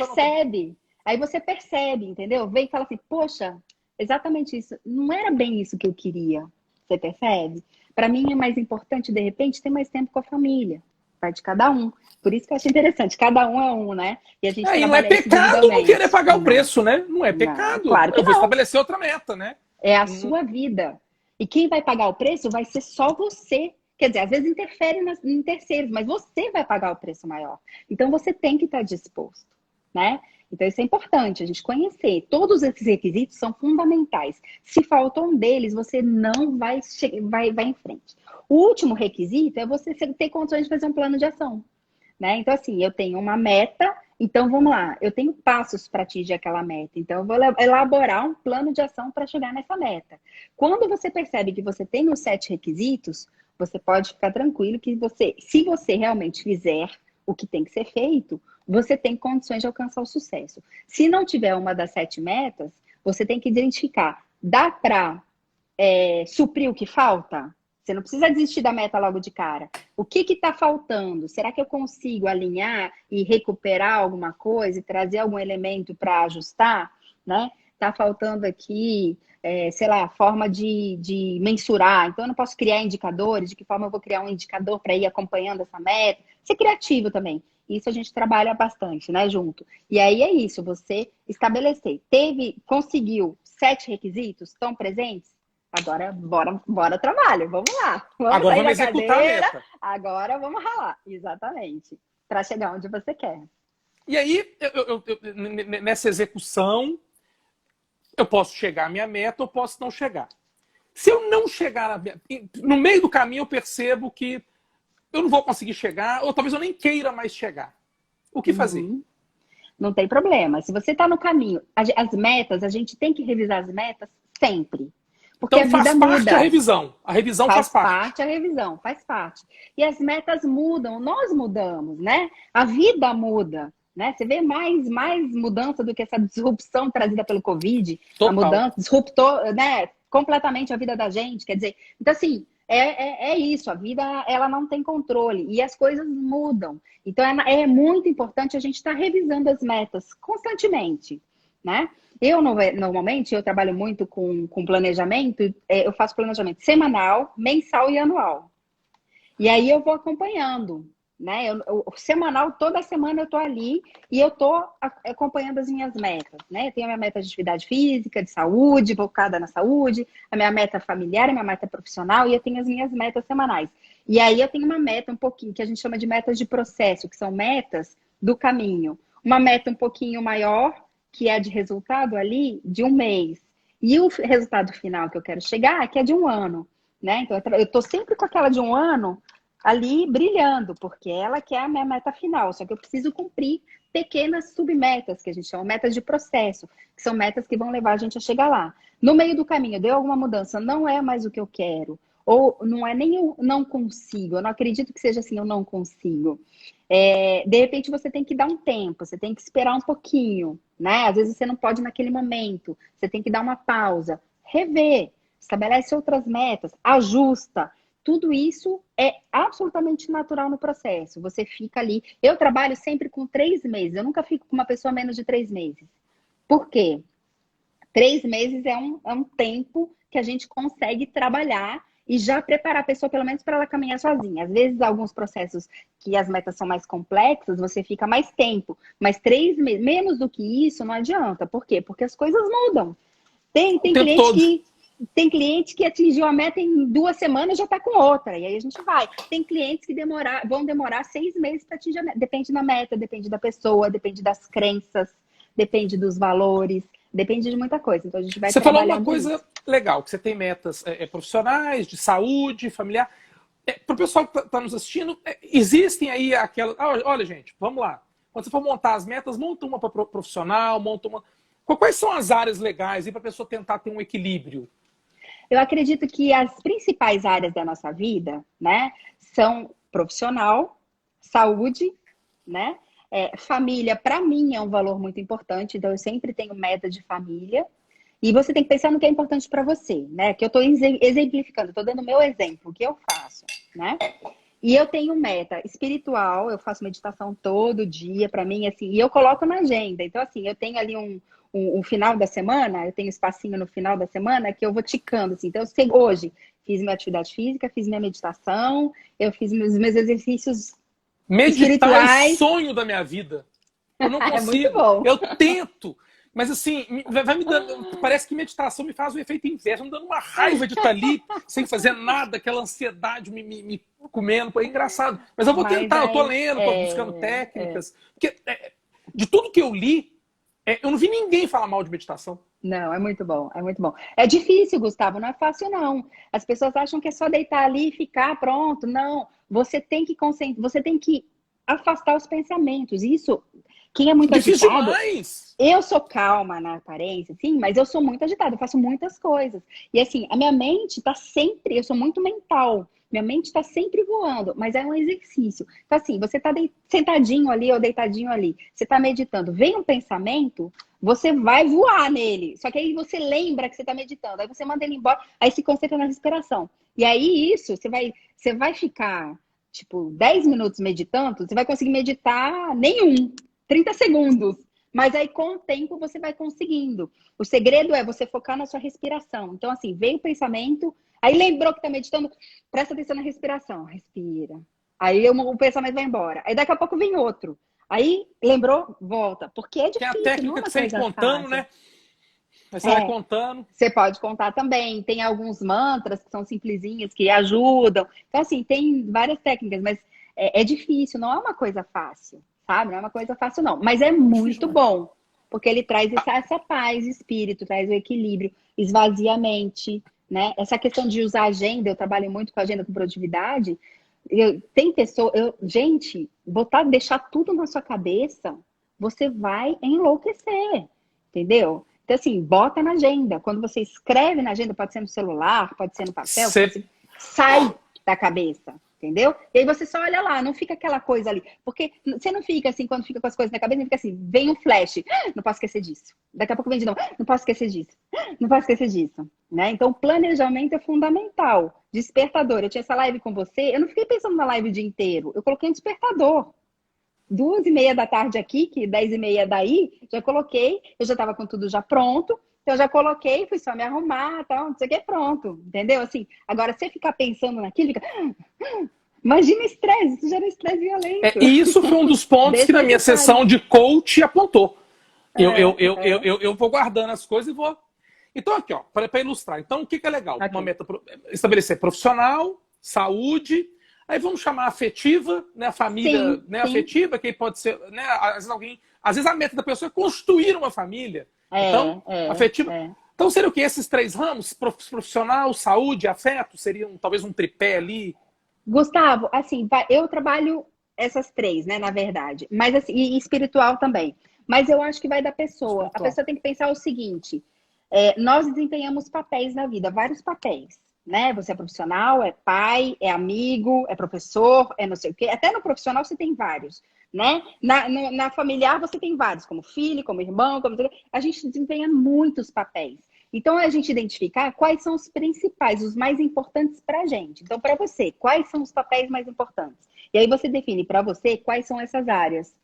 percebe, entendeu? Vem e fala assim, poxa, exatamente isso, não era bem isso que eu queria. Você percebe? Para mim é mais importante, de repente, ter mais tempo com a família. Vai de cada um. Por isso que eu acho interessante, cada um é um, né? E a gente E não é trabalha isso pecado não querer individualmente. pagar o Não, preço, né? Não é não, pecado. claro que Eu vou não. estabelecer outra meta, né? É a sua vida. E quem vai pagar o preço vai ser só você. Quer dizer, às vezes interfere em terceiros, mas você vai pagar o preço maior. Então você tem que estar disposto, né? Então isso é importante, a gente conhecer. Todos esses requisitos são fundamentais. Se falta um deles, você não vai em frente. O último requisito é você ter condições de fazer um plano de ação. Né? Então, assim, eu tenho uma meta, então vamos lá, eu tenho passos para atingir aquela meta. Então, eu vou elaborar um plano de ação para chegar nessa meta. Quando você percebe que você tem os 7 requisitos, você pode ficar tranquilo que você, se você realmente fizer o que tem que ser feito, você tem condições de alcançar o sucesso. Se não tiver uma das 7 metas, você tem que identificar, dá para suprir o que falta? Você não precisa desistir da meta logo de cara. O que está faltando? Será que eu consigo alinhar e recuperar alguma coisa e trazer algum elemento para ajustar? Né? Está faltando aqui, sei lá, forma de mensurar. Então, eu não posso criar indicadores. De que forma eu vou criar um indicador para ir acompanhando essa meta? Ser criativo também. Isso a gente trabalha bastante, né, junto. E aí é isso, você estabelecer. Conseguiu 7 requisitos? Estão presentes? Agora, bora trabalho, vamos lá. Vamos Agora sair vamos da executar a cadeira, meta. agora vamos ralar. Exatamente. Para chegar onde você quer. E aí, nessa execução, Eu posso chegar à minha meta ou posso não chegar. Se eu não chegar na meta, no meio do caminho eu percebo que eu não vou conseguir chegar, ou talvez eu nem queira mais chegar. O que fazer? Uhum. Não tem problema. Se você está no caminho, as metas, a gente tem que revisar as metas sempre. Porque a Então faz vida parte a muda. revisão. A revisão faz parte. A revisão, faz parte. E as metas mudam, nós mudamos, né? A vida muda, né? Você vê mais mudança do que essa disrupção trazida pelo Covid. A Total. mudança disruptou, né, completamente a vida da gente. Quer dizer, então assim, é isso, a vida ela não tem controle e as coisas mudam. Então é muito importante a gente estar revisando as metas constantemente, né? Eu, normalmente, eu trabalho muito com planejamento, eu faço planejamento semanal, mensal e anual. E aí eu vou acompanhando, né? Semanal, toda semana eu tô ali e eu tô acompanhando as minhas metas, né? Eu tenho a minha meta de atividade física, de saúde, focada na saúde, a minha meta familiar, a minha meta profissional e eu tenho as minhas metas semanais. E aí eu tenho uma meta um pouquinho, que a gente chama de metas de processo, que são metas do caminho. Uma meta um pouquinho maior, que é de resultado ali, de um mês. E o resultado final que eu quero chegar, que é de um ano, né? Então, eu tô sempre com aquela de um ano ali brilhando, porque ela que é a minha meta final. Só que eu preciso cumprir pequenas submetas, que a gente chama metas de processo, que são metas que vão levar a gente a chegar lá. No meio do caminho, deu alguma mudança, não é mais o que eu quero, ou não é nem eu não consigo, eu não acredito que seja assim, eu não consigo. De repente você tem que dar um tempo, você tem que esperar um pouquinho, né? Às vezes você não pode naquele momento, você tem que dar uma pausa, rever, estabelece outras metas, ajusta. Tudo isso é absolutamente natural no processo. Você fica ali. Eu trabalho sempre com 3 meses. Eu nunca fico com uma pessoa menos de 3 meses. Por quê? 3 meses é um tempo que a gente consegue trabalhar e já preparar a pessoa, pelo menos, para ela caminhar sozinha. Às vezes, alguns processos que as metas são mais complexas, você fica mais tempo. Mas 3 meses, menos do que isso, não adianta. Por quê? Porque as coisas mudam. Tem O tempo cliente todo. que tem cliente que atingiu a meta em 2 semanas e já está com outra. E aí a gente vai. Tem clientes que vão demorar 6 meses para atingir a meta. Depende da meta, depende da pessoa, depende das crenças, depende dos valores, depende de muita coisa. Então a gente vai Você falou uma trabalhando coisa isso. legal, que você tem metas profissionais, de saúde, familiar. Para o pessoal que está nos assistindo, existem aí aquelas... olha, gente, vamos lá. Quando você for montar as metas, monta uma para profissional, monta uma... Quais são as áreas legais para a pessoa tentar ter um equilíbrio? Eu acredito que as principais áreas da nossa vida, né, são profissional, saúde, né? Família, para mim, é um valor muito importante, então eu sempre tenho meta de família. E você tem que pensar no que é importante para você, né? Que eu estou exemplificando, estou dando o meu exemplo, o que eu faço, né? E eu tenho meta espiritual, eu faço meditação todo dia, para mim, assim, e eu coloco na agenda. Então, assim, eu tenho ali um final da semana, eu tenho espacinho no final da semana que eu vou ticando, assim. Então, eu sei, hoje fiz minha atividade física, fiz minha meditação, eu fiz meus exercícios Meditar é o espirituais. sonho da minha vida. Eu não É muito consigo. bom. Eu tento. Mas assim, vai me dando. Parece que meditação me faz o efeito inverso, me dando uma raiva de estar ali sem fazer nada, aquela ansiedade me comendo. Pô, é engraçado. Mas eu vou Mas tentar, eu tô aí, lendo, tô buscando técnicas. Porque de tudo que eu li, eu não vi ninguém falar mal de meditação. não, é muito bom, é muito bom. É difícil, Gustavo, não é fácil, não. As pessoas acham que é só deitar ali e ficar pronto. Não, você tem que você tem que afastar os pensamentos. Isso, quem é muito Difícil agitado, demais. eu sou calma na aparência, sim, mas eu sou muito agitada, eu faço muitas coisas. E assim, a minha mente tá sempre, eu sou muito mental. Minha mente está sempre voando, mas é um exercício. Então, assim, você tá sentadinho ali ou deitadinho ali, você tá meditando, vem um pensamento, você vai voar nele. Só que aí você lembra que você tá meditando, aí você manda ele embora, aí se concentra na respiração. E aí isso, você vai ficar, tipo, 10 minutos meditando, você vai conseguir meditar nenhum, 30 segundos. Mas aí, com o tempo, você vai conseguindo. O segredo é você focar na sua respiração. Então, assim, veio o pensamento, aí lembrou que está meditando, presta atenção na respiração, respira. Aí o pensamento vai embora. Aí daqui a pouco vem outro. Aí lembrou, volta. Porque é Tem a difícil, não é técnica uma de você ir coisa contando, fácil. né? Aí você vai É, contando. você pode contar também. Tem alguns mantras que são simplesinhos, que ajudam. Então, assim, tem várias técnicas, mas é difícil, não é uma coisa fácil, sabe? Não é uma coisa fácil, não. Mas é É difícil muito demais. bom. porque ele traz essa paz de espírito, traz o equilíbrio, esvazia a mente, né? Essa questão de usar agenda, eu trabalho muito com agenda com produtividade. Tem pessoa, gente, deixar tudo na sua cabeça, você vai enlouquecer, entendeu? Então, assim, bota na agenda. Quando você escreve na agenda, pode ser no celular, pode ser no papel, sai da cabeça, entendeu? E aí você só olha lá, não fica aquela coisa ali. Porque você não fica assim, quando fica com as coisas na cabeça, não fica assim, vem um flash, não posso esquecer disso. Daqui a pouco vem de novo, não posso esquecer disso, não posso esquecer disso. Né? Então, planejamento é fundamental. Despertador. Eu tinha essa live com você, eu não fiquei pensando na live o dia inteiro, eu coloquei um despertador. 2h30 da tarde aqui, que 10h30 daí, já coloquei, eu já estava com tudo já pronto, então eu já coloquei, fui só me arrumar, tal, não sei o que, pronto, entendeu? Assim, agora, você ficar pensando naquilo, fica... Imagina estresse, isso gera estresse violento. E isso foi um dos pontos que na minha sessão de coach apontou. Eu vou guardando as coisas e vou... Então, aqui, ó, para ilustrar. Então, o que é legal? Uma meta estabelecer profissional, saúde... Aí vamos chamar afetiva, né? A família, sim, né? Sim. Afetiva, que pode ser, né? Às vezes a meta da pessoa é construir uma família. Então, afetiva. Então seria o quê? Esses 3 ramos? Profissional, saúde, afeto? Seriam talvez um tripé ali? Gustavo, assim, eu trabalho essas 3, né? Na verdade. Mas assim, e espiritual também. Mas eu acho que vai da pessoa. A pessoa tem que pensar o seguinte: nós desempenhamos papéis na vida, vários papéis. Né? Você é profissional, é pai, é amigo, é professor, é não sei o quê. Até no profissional você tem vários, né? Na familiar você tem vários, como filho, como irmão, como... A gente desempenha muitos papéis. Então, a gente identificar quais são os principais, os mais importantes para a gente. Então, para você, quais são os papéis mais importantes? E aí você define para você quais são essas áreas.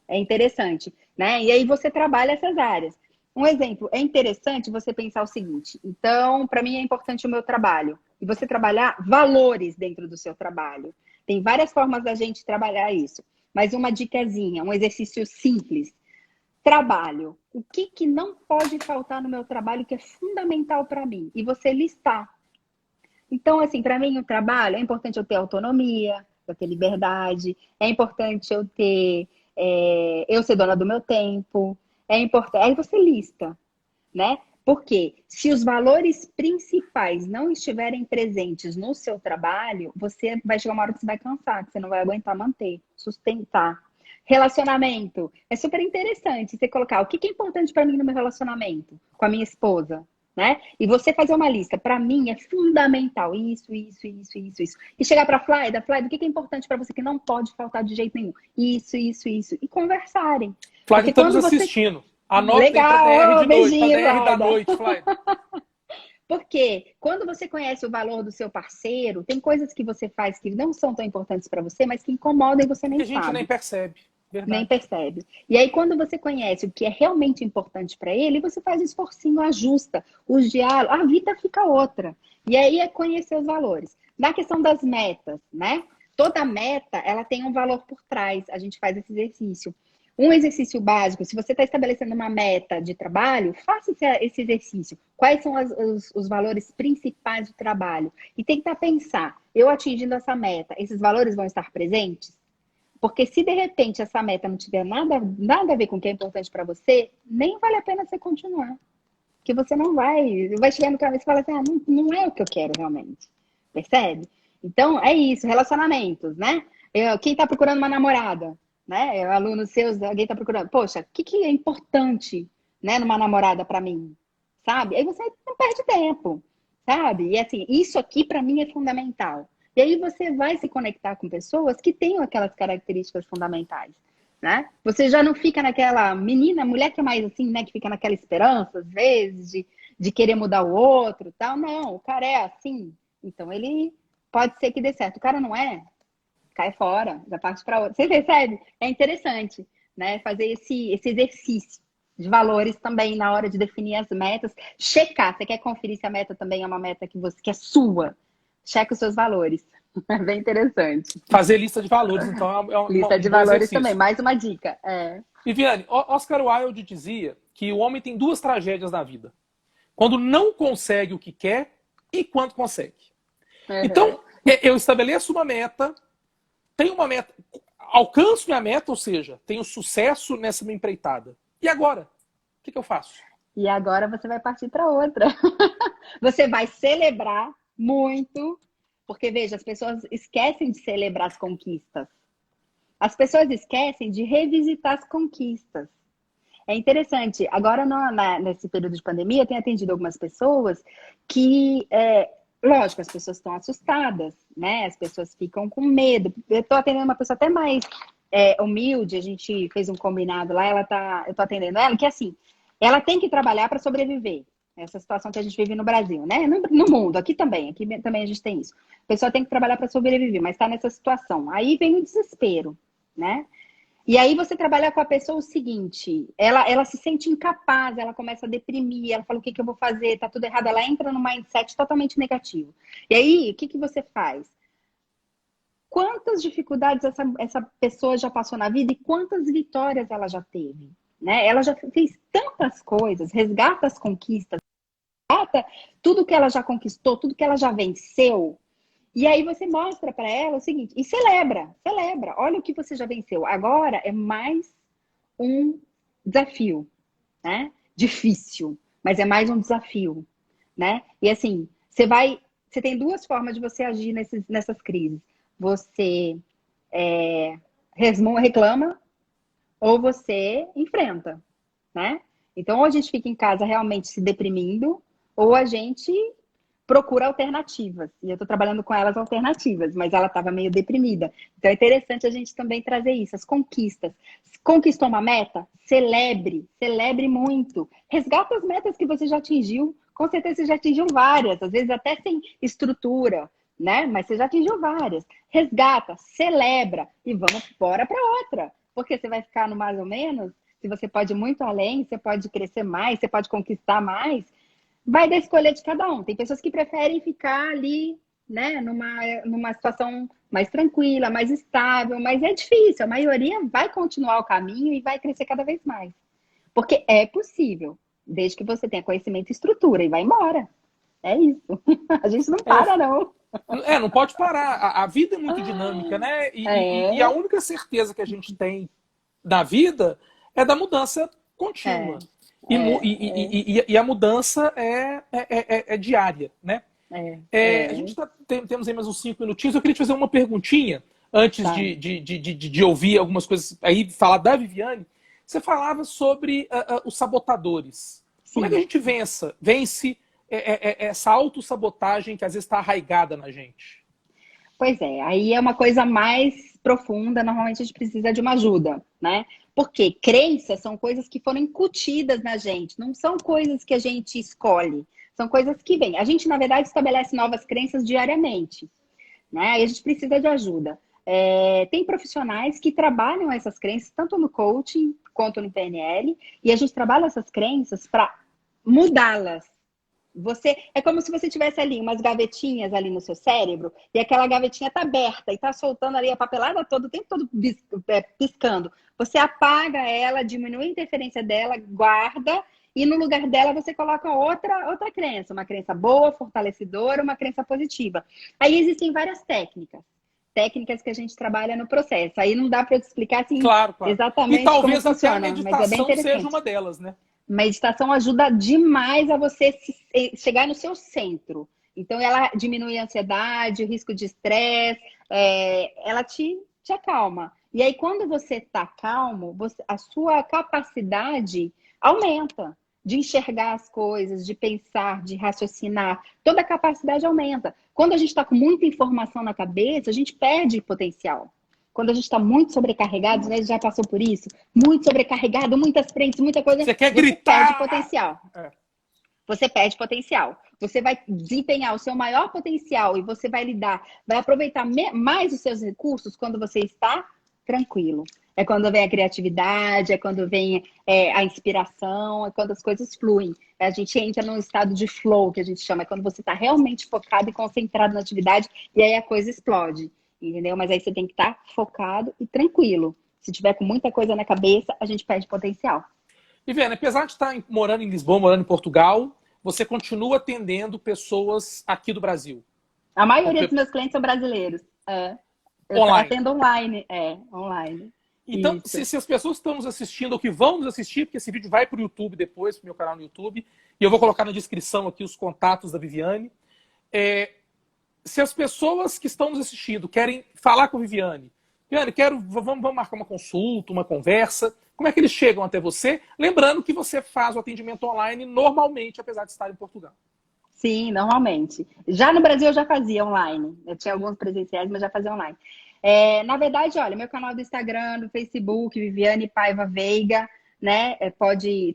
É interessante, né? E aí você trabalha essas áreas. Um exemplo, é interessante você pensar o seguinte: então, para mim é importante o meu trabalho. E você trabalhar valores dentro do seu trabalho. Tem várias formas da gente trabalhar isso. Mas uma dicasinha, um exercício simples. Trabalho. O que não pode faltar no meu trabalho que é fundamental para mim? E você listar. Então, assim, para mim o trabalho, é importante eu ter autonomia, eu ter liberdade, é importante eu ter... eu ser dona do meu tempo. É importante. Aí você lista, né? Porque se os valores principais não estiverem presentes no seu trabalho, você vai chegar uma hora que você vai cansar, que você não vai aguentar manter, sustentar. Relacionamento. É super interessante você colocar o que é importante para mim no meu relacionamento com a minha esposa, né? E você fazer uma lista. Para mim é fundamental isso. E chegar para a Fly, o que é importante para você que não pode faltar de jeito nenhum? Isso. E conversarem. Flávia, estamos assistindo. Anotem para DR de noite, para DR da noite, Flávia. Porque quando você conhece o valor do seu parceiro, tem coisas que você faz que não são tão importantes para você, mas que incomodam e você nem sabe. Que a gente nem percebe. Verdade. Nem percebe. E aí, quando você conhece o que é realmente importante para ele, você faz um esforcinho, ajusta os diálogos, a vida fica outra. E aí é conhecer os valores. Na questão das metas, né? Toda meta, ela tem um valor por trás. A gente faz esse exercício. Um exercício básico, se você está estabelecendo uma meta de trabalho, faça esse exercício. Quais são os valores principais do trabalho? E tenta pensar, eu atingindo essa meta, esses valores vão estar presentes? Porque se de repente essa meta não tiver nada a ver com o que é importante para você, nem vale a pena você continuar. Porque você não vai chegar no caminho e falar assim, não é o que eu quero realmente. Percebe? Então, é isso, relacionamentos, né? Quem está procurando uma namorada, né? Alunos seus, alguém está procurando. Poxa, o que é importante, né, numa namorada para mim? Sabe? Aí você não perde tempo, sabe? E assim, isso aqui para mim é fundamental. E aí você vai se conectar com pessoas que tenham aquelas características fundamentais, né? Você já não fica naquela mulher que é mais assim, né? Que fica naquela esperança, às vezes, de querer mudar o outro e tal. Não, o cara é assim. Então, ele pode ser que dê certo. O cara não é, cai fora, já parte para outra. Você percebe? É interessante, né? Fazer esse exercício de valores também na hora de definir as metas. Checar. Você quer conferir se a meta também é uma meta que é sua? Checa os seus valores. É bem interessante. Fazer lista de valores, então, lista de valores exercício. Também, mais uma dica. Viviane, Oscar Wilde dizia que o homem tem 2 tragédias na vida. Quando não consegue o que quer e quando consegue. Então, eu estabeleço uma meta, tenho uma meta, alcanço minha meta, ou seja, tenho sucesso nessa minha empreitada. E agora? O que eu faço? E agora você vai partir para outra. Você vai celebrar muito, porque veja, as pessoas esquecem de celebrar as conquistas. As pessoas esquecem de revisitar as conquistas. É interessante, agora nesse período de pandemia, eu tenho atendido algumas pessoas que, lógico, as pessoas estão assustadas, né? As pessoas ficam com medo. Eu estou atendendo uma pessoa até mais humilde, a gente fez um combinado lá, eu estou atendendo ela, que assim, ela tem que trabalhar para sobreviver. Essa situação que a gente vive no Brasil, né? No mundo, aqui também a gente tem isso. A pessoa tem que trabalhar para sobreviver, mas está nessa situação. Aí vem o desespero, né? E aí você trabalha com a pessoa o seguinte, ela se sente incapaz, ela começa a deprimir, ela fala o que eu vou fazer, tá tudo errado, ela entra num mindset totalmente negativo. E aí, o que você faz? Quantas dificuldades essa pessoa já passou na vida e quantas vitórias ela já teve? Né? Ela já fez tantas coisas, resgata as conquistas, resgata tudo que ela já conquistou, tudo que ela já venceu. E aí você mostra para ela o seguinte, e celebra, olha o que você já venceu. Agora é mais um desafio, né? Difícil, mas é mais um desafio, né? E assim, você tem duas formas de você agir nessas crises. Você reclama ou você enfrenta, né? Então, ou a gente fica em casa realmente se deprimindo, ou a gente procura alternativas. E eu estou trabalhando com elas alternativas, mas ela estava meio deprimida. Então é interessante a gente também trazer isso, as conquistas. Conquistou uma meta? Celebre muito. Resgata as metas que você já atingiu. Com certeza você já atingiu várias, às vezes até sem estrutura, né? Mas você já atingiu várias. Resgata, celebra e vamos embora para outra. Porque você vai ficar no mais ou menos, se você pode ir muito além, você pode crescer mais, você pode conquistar mais. Vai da escolha de cada um. Tem pessoas que preferem ficar ali, né, numa situação mais tranquila, mais estável, mas é difícil. A maioria vai continuar o caminho e vai crescer cada vez mais. Porque é possível, desde que você tenha conhecimento e estrutura, e vai embora. É isso. A gente não para, não. Não pode parar. A vida é muito dinâmica, né? E a única certeza que a gente tem da vida é da mudança contínua. E a mudança é diária, né? A gente temos aí mais uns 5 minutinhos. Eu queria te fazer uma perguntinha antes de ouvir algumas coisas aí, falar da Viviane. Você falava sobre os sabotadores. Sim. Como é que a gente vence essa autossabotagem que às vezes está arraigada na gente? Pois é, aí é uma coisa mais profunda, normalmente a gente precisa de uma ajuda, né? Porque crenças são coisas que foram incutidas na gente, não são coisas que a gente escolhe, são coisas que vêm. A gente, na verdade, estabelece novas crenças diariamente, né? E a gente precisa de ajuda. Tem profissionais que trabalham essas crenças, tanto no coaching quanto no PNL, e a gente trabalha essas crenças para mudá-las. É como se você tivesse ali umas gavetinhas ali no seu cérebro e aquela gavetinha tá aberta e tá soltando ali a papelada todo o tempo todo piscando. Você apaga ela, diminui a interferência dela, guarda e no lugar dela você coloca outra crença, uma crença boa, fortalecedora, uma crença positiva. Aí existem várias técnicas que a gente trabalha no processo. Aí não dá para eu te explicar assim, claro. exatamente e talvez como funciona, até a mas é bem meditação interessante. seja uma delas, né? Meditação ajuda demais a você chegar no seu centro. Então, ela diminui a ansiedade, o risco de estresse, ela te acalma. E aí, quando você está calmo, a sua capacidade aumenta de enxergar as coisas, de pensar, de raciocinar. Toda a capacidade aumenta. Quando a gente está com muita informação na cabeça, a gente perde potencial. Quando a gente está muito sobrecarregado, né, já passou por isso, muito sobrecarregado, muitas frentes, muita coisa, você quer gritar. Perde potencial. Você perde potencial. Você vai desempenhar o seu maior potencial e você vai aproveitar mais os seus recursos quando você está tranquilo. É quando vem a criatividade, é quando vem a inspiração, é quando as coisas fluem. A gente entra num estado de flow, que a gente chama, é quando você está realmente focado e concentrado na atividade e aí a coisa explode. Entendeu? Mas aí você tem que estar focado e tranquilo. Se tiver com muita coisa na cabeça, a gente perde potencial. Viviane, apesar de estar morando em Lisboa, morando em Portugal, você continua atendendo pessoas aqui do Brasil? A maioria dos meus clientes são brasileiros. Eu online. atendo online. Online. Então, Isso. se as pessoas que estão nos assistindo ou que vão nos assistir, porque esse vídeo vai para o YouTube depois, para o meu canal no YouTube, e eu vou colocar na descrição aqui os contatos da Viviane. Se as pessoas que estão nos assistindo querem falar com a Viviane, vamos marcar uma consulta, uma conversa, como é que eles chegam até você? Lembrando que você faz o atendimento online normalmente, apesar de estar em Portugal. Sim, normalmente. Já no Brasil eu já fazia online. Eu tinha alguns presenciais, mas já fazia online. Na verdade, olha, meu canal do Instagram, do Facebook, Viviane Paiva Veiga, né?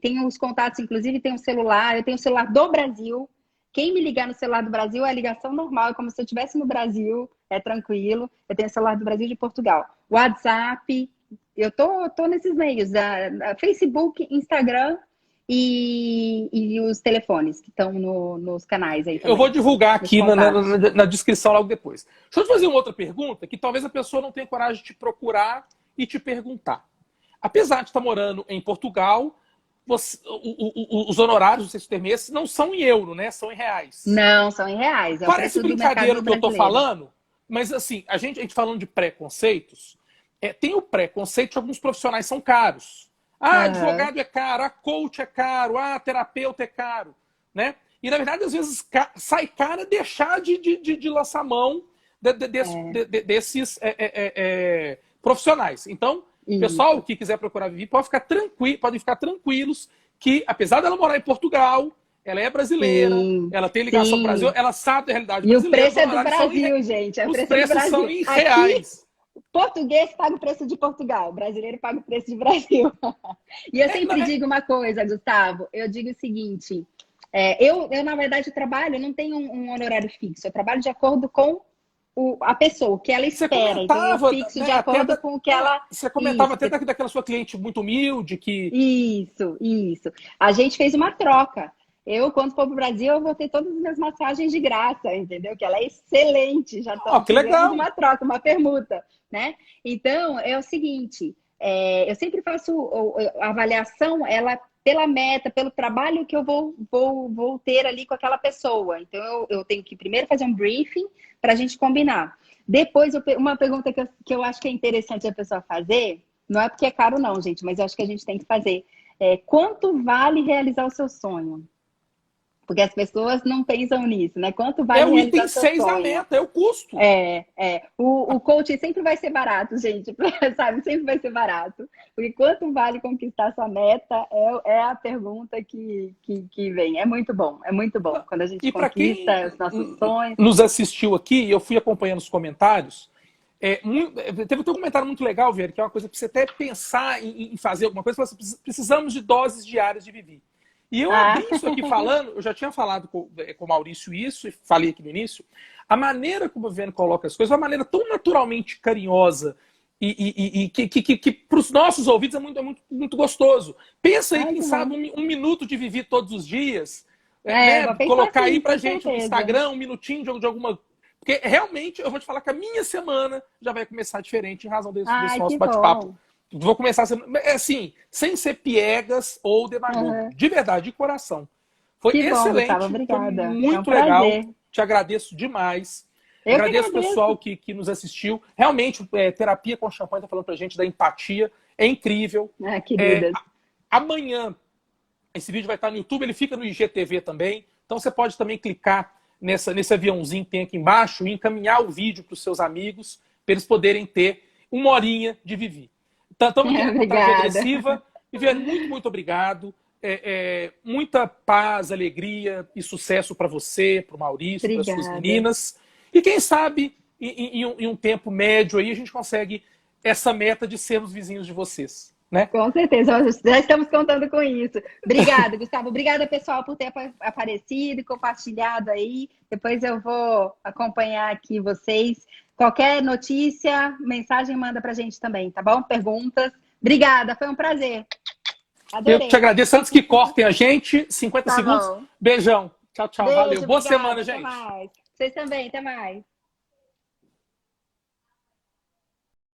Tem os contatos, inclusive tem um celular, eu tenho o celular do Brasil. Quem me ligar no celular do Brasil é a ligação normal, é como se eu estivesse no Brasil, é tranquilo. Eu tenho o celular do Brasil e de Portugal. WhatsApp, eu tô nesses meios, Facebook, Instagram e os telefones que estão nos canais aí também. Eu vou divulgar aqui na descrição logo depois. Deixa eu te fazer uma outra pergunta, que talvez a pessoa não tenha coragem de te procurar e te perguntar. Apesar de estar morando em Portugal, os honorários do seu termês não são em euro, né? São em reais. Não, são em reais. Parece brincadeira o que eu estou falando, mas assim, a gente falando de preconceitos, tem o preconceito de alguns profissionais são caros. Advogado é caro, a coach é caro, a terapeuta é caro, né? E, na verdade, às vezes sai cara deixar de lançar mão desses profissionais. Então, pessoal que quiser procurar Vivi, podem ficar tranquilos que, apesar dela morar em Portugal, ela é brasileira, ela tem ligação com o Brasil, ela sabe da realidade brasileira. E o preço é do Brasil, gente. Os preços são em reais. Português paga o preço de Portugal, brasileiro paga o preço de Brasil. E eu sempre digo uma coisa, Gustavo, eu digo o seguinte, eu na verdade, trabalho, não tenho um honorário fixo, eu trabalho de acordo com a pessoa, o que ela espera, então eu fixo de acordo com o que ela... Você comentava até daquela sua cliente muito humilde, que... Isso. A gente fez uma troca. Eu, quando for para o Brasil, eu vou ter todas as minhas massagens de graça, entendeu? Que ela é excelente, já estamos fazendo uma troca, uma permuta, né? Então, é o seguinte, eu sempre faço a avaliação, ela pela meta, pelo trabalho que eu vou ter ali com aquela pessoa. Então, eu tenho que primeiro fazer um briefing para a gente combinar. Depois, uma pergunta que eu acho que é interessante a pessoa fazer, não é porque é caro não, gente, mas eu acho que a gente tem que fazer. Quanto vale realizar o seu sonho? Porque as pessoas não pensam nisso, né? Quanto vale o realizar item seu 6 sonho? da meta, é o custo. O coaching sempre vai ser barato, gente, sabe? Sempre vai ser barato. Porque quanto vale conquistar sua meta é a pergunta que vem. É muito bom quando a gente conquista os nossos sonhos. Nos assistiu aqui, eu fui acompanhando os comentários. Teve um comentário muito legal, Vera, que é uma coisa para você até pensar em fazer alguma coisa. Precisamos de doses diárias de Vivi. E eu abri isso aqui falando, eu já tinha falado com o Maurício isso, e falei aqui no início, a maneira como o Viviane coloca as coisas, uma maneira tão naturalmente carinhosa e que para os nossos ouvidos é muito gostoso. Pensa aí, quem sabe, um minuto de Vivi todos os dias, colocar aí pra gente no Instagram, um minutinho de alguma... Porque realmente, eu vou te falar que a minha semana já vai começar diferente em razão desse nosso bate-papo. Vou começar assim, sem ser piegas ou demagogo. De verdade, de coração. Foi excelente. Gustavo, obrigada. Foi muito legal. Te agradeço demais. Agradeço o pessoal que nos assistiu. Realmente, Terapia com Champanhe está falando pra gente da empatia. É incrível. Queridas. Amanhã, esse vídeo vai estar no YouTube, ele fica no IGTV também. Então você pode também clicar nesse aviãozinho que tem aqui embaixo e encaminhar o vídeo para os seus amigos, para eles poderem ter uma horinha de Vivi. Estamos aqui na contagem regressiva. Viviane, muito obrigado. Muita paz, alegria e sucesso para você, para o Maurício, para as suas meninas. E quem sabe, em um tempo médio, aí a gente consegue essa meta de sermos vizinhos de vocês. Né? Com certeza, já estamos contando com isso. Obrigada, Gustavo. Obrigada, pessoal, por ter aparecido e compartilhado aí. Depois eu vou acompanhar aqui vocês. Qualquer notícia, mensagem, manda pra gente também, tá bom? Perguntas. Obrigada, foi um prazer. Adorei. Eu te agradeço. Antes que cortem a gente, 50 segundos. Beijão. Tchau, tchau. Beijo, valeu. Boa obrigada, semana, gente. Até mais. Vocês também, até mais.